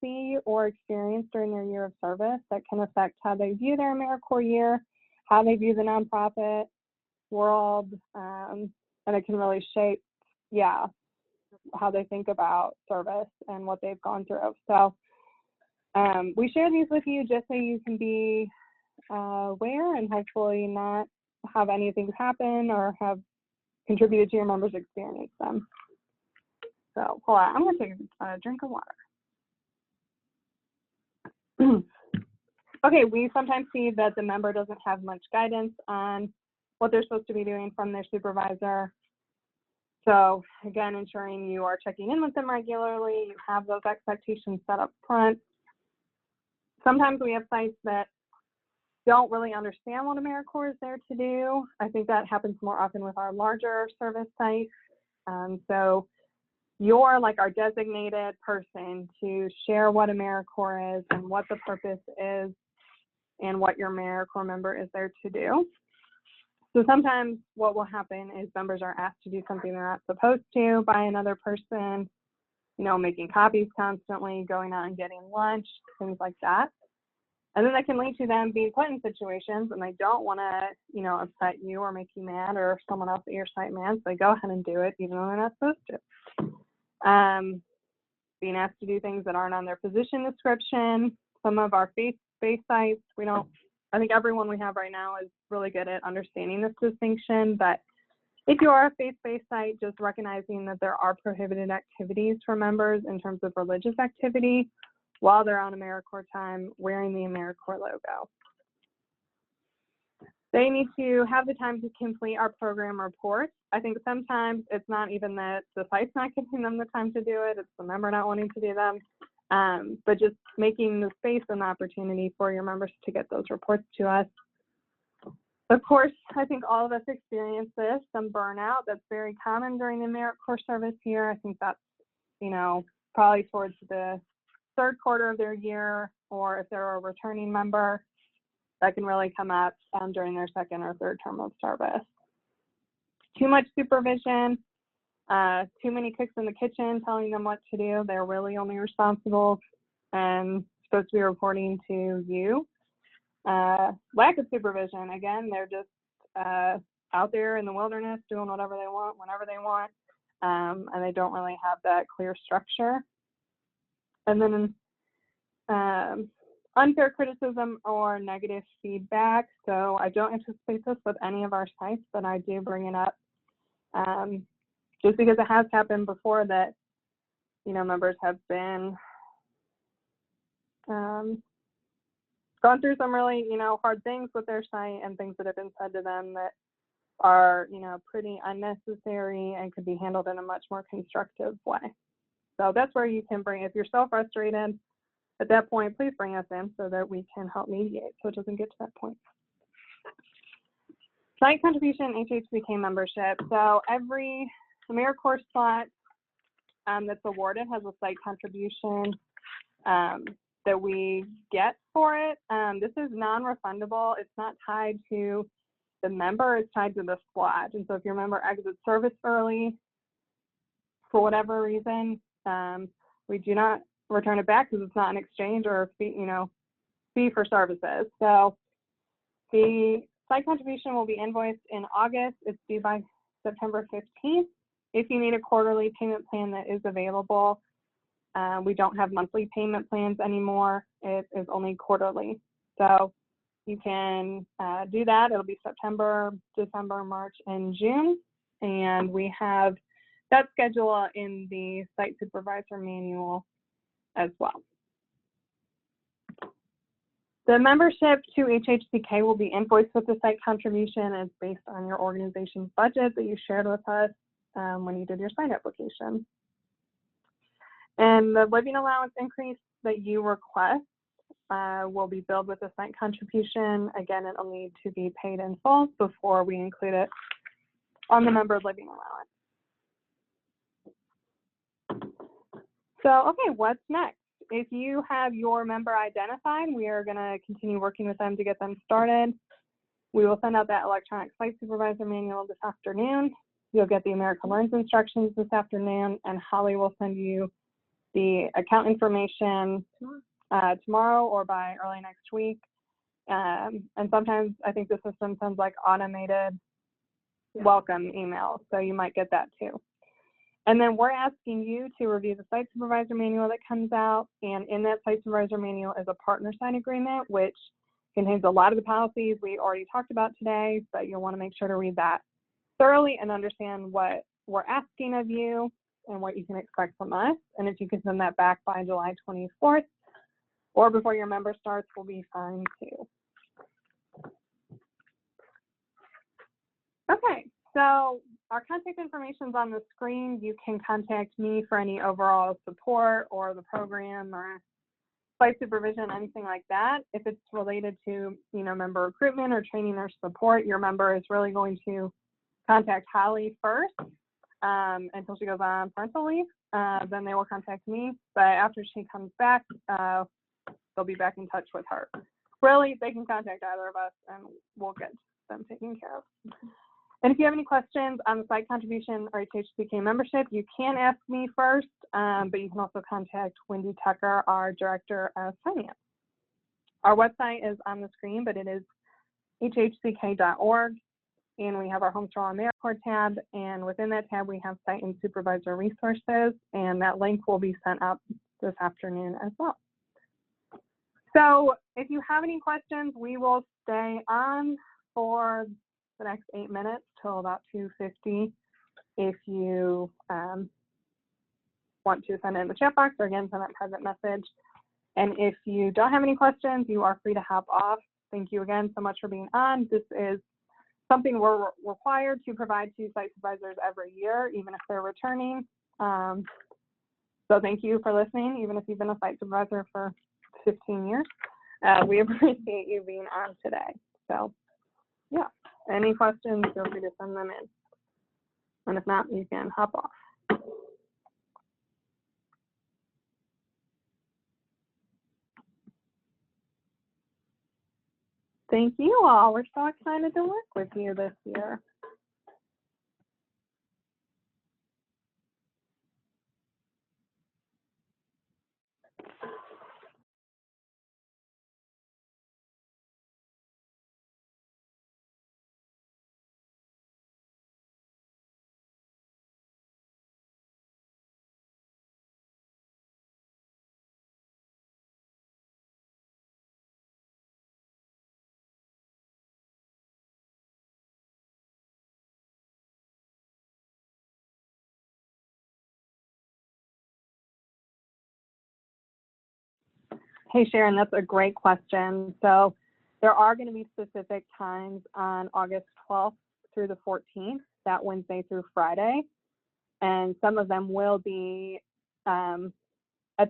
see or experience during their year of service that can affect how they view their AmeriCorps year, how they view the nonprofit world, and it can really shape, how they think about service and what they've gone through. So we share these with you just so you can be aware and hopefully not have anything happen or have contributed to your members' experience them. So hold on, I'm going to take a drink of water. Okay, we sometimes see that the member doesn't have much guidance on what they're supposed to be doing from their supervisor. So again, ensuring you are checking in with them regularly, you have those expectations set up front. Sometimes we have sites that don't really understand what AmeriCorps is there to do. I think that happens more often with our larger service sites. So you're like our designated person to share what AmeriCorps is and what the purpose is and what your AmeriCorps member is there to do. So sometimes what will happen is members are asked to do something they're not supposed to by another person, you know, making copies constantly, going out and getting lunch, things like that. And then that can lead to them being put in situations and they don't want to, you know, upset you or make you mad or someone else at your site mad. So they go ahead and do it even though they're not supposed to. Being asked to do things that aren't on their position description. Some of our faith-based sites, I think everyone we have right now is really good at understanding this distinction, but if you are a faith-based site, just recognizing that there are prohibited activities for members in terms of religious activity while they're on AmeriCorps time wearing the AmeriCorps logo. They need to have the time to complete our program reports. I think sometimes it's not even that the site's not giving them the time to do it, it's the member not wanting to do them, but just making the space and the opportunity for your members to get those reports to us. Of course, I think all of us experience this, some burnout. That's very common during the AmeriCorps service year. I think that's, you know, probably towards the third quarter of their year, or if they're a returning member, that can really come up during their second or third term of service. Too much supervision, too many cooks in the kitchen telling them what to do. They're really only responsible and supposed to be reporting to you. Lack of supervision, again, they're just out there in the wilderness doing whatever they want, whenever they want, and they don't really have that clear structure. And then unfair criticism or negative feedback. So I don't anticipate this with any of our sites, but I do bring it up just because it has happened before that, you know, members have been gone through some really, hard things with their site and things that have been said to them that are, pretty unnecessary and could be handled in a much more constructive way. So that's where you can bring, if you're so frustrated at that point, please bring us in so that we can help mediate so it doesn't get to that point. Site contribution, HHCK membership. So every AmeriCorps slot that's awarded has a site contribution that we get for it. This is non-refundable. It's not tied to the member, it's tied to the slot. And so if your member exits service early for whatever reason, we do not return it back because it's not an exchange or a fee for services. So the site contribution will be invoiced in August. It's due by September 15th. If you need a quarterly payment plan, that is available. We don't have monthly payment plans anymore. It is only quarterly. So you can do that. It'll be September, December, March, and June. And we have that schedule in the site supervisor manual as well. The membership to HHCK will be invoiced with the site contribution. It's based on your organization's budget that you shared with us when you did your site application. And the living allowance increase that you request will be billed with a site contribution. Again, it'll need to be paid in full before we include it on the member living allowance. So, okay, what's next? If you have your member identified, we are going to continue working with them to get them started. We will send out that electronic site supervisor manual this afternoon. You'll get the AmeriCorps Learns instructions this afternoon, and Holly will send you the account information tomorrow or by early next week. And sometimes I think the system sends like automated welcome emails, so you might get that too. And then we're asking you to review the site supervisor manual that comes out, and in that site supervisor manual is a partner sign agreement, which contains a lot of the policies we already talked about today, but you'll want to make sure to read that thoroughly and understand what we're asking of you and what you can expect from us. And if you can send that back by July 24th or before your member starts, will be fine too. Okay, so our contact information is on the screen. You can contact me for any overall support or the program or site supervision, anything like that. If it's related to, member recruitment or training or support, your member is really going to contact Holly first until she goes on parental leave. Then they will contact me. But after she comes back, they'll be back in touch with her. Really, they can contact either of us and we'll get them taken care of. And if you have any questions on the site contribution or HHCK membership, you can ask me first, but you can also contact Wendy Tucker, our Director of Finance. Our website is on the screen, but it is hhck.org, and we have our Homes for All AmeriCorps tab, and within that tab we have site and supervisor resources, and that link will be sent up this afternoon as well. So if you have any questions, we will stay on for the next 8 minutes till about 2:50 if you want to send it in the chat box or again send that private message. And if you don't have any questions, you are free to hop off. Thank you again so much for being on. This is something we're required to provide to site supervisors every year, even if they're returning. So thank you for listening, even if you've been a site supervisor for 15 years. We appreciate you being on today. So yeah. Any questions, feel free to send them in. And if not, you can hop off. Thank you all. We're so excited to work with you this year. Hey, Sharon, that's a great question. So there are going to be specific times on August 12th through the 14th, that Wednesday through Friday. And some of them will be at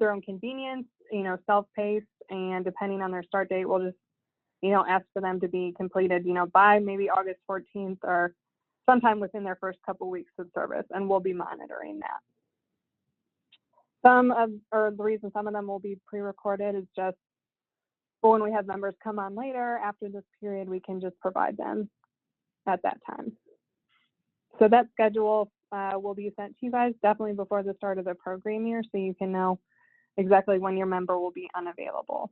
their own convenience, self-paced, and depending on their start date, we'll just, ask for them to be completed, by maybe August 14th or sometime within their first couple weeks of service, and we'll be monitoring that. The reason some of them will be pre-recorded is just for when we have members come on later after this period, we can just provide them at that time. So that schedule will be sent to you guys definitely before the start of the program year, so you can know exactly when your member will be unavailable.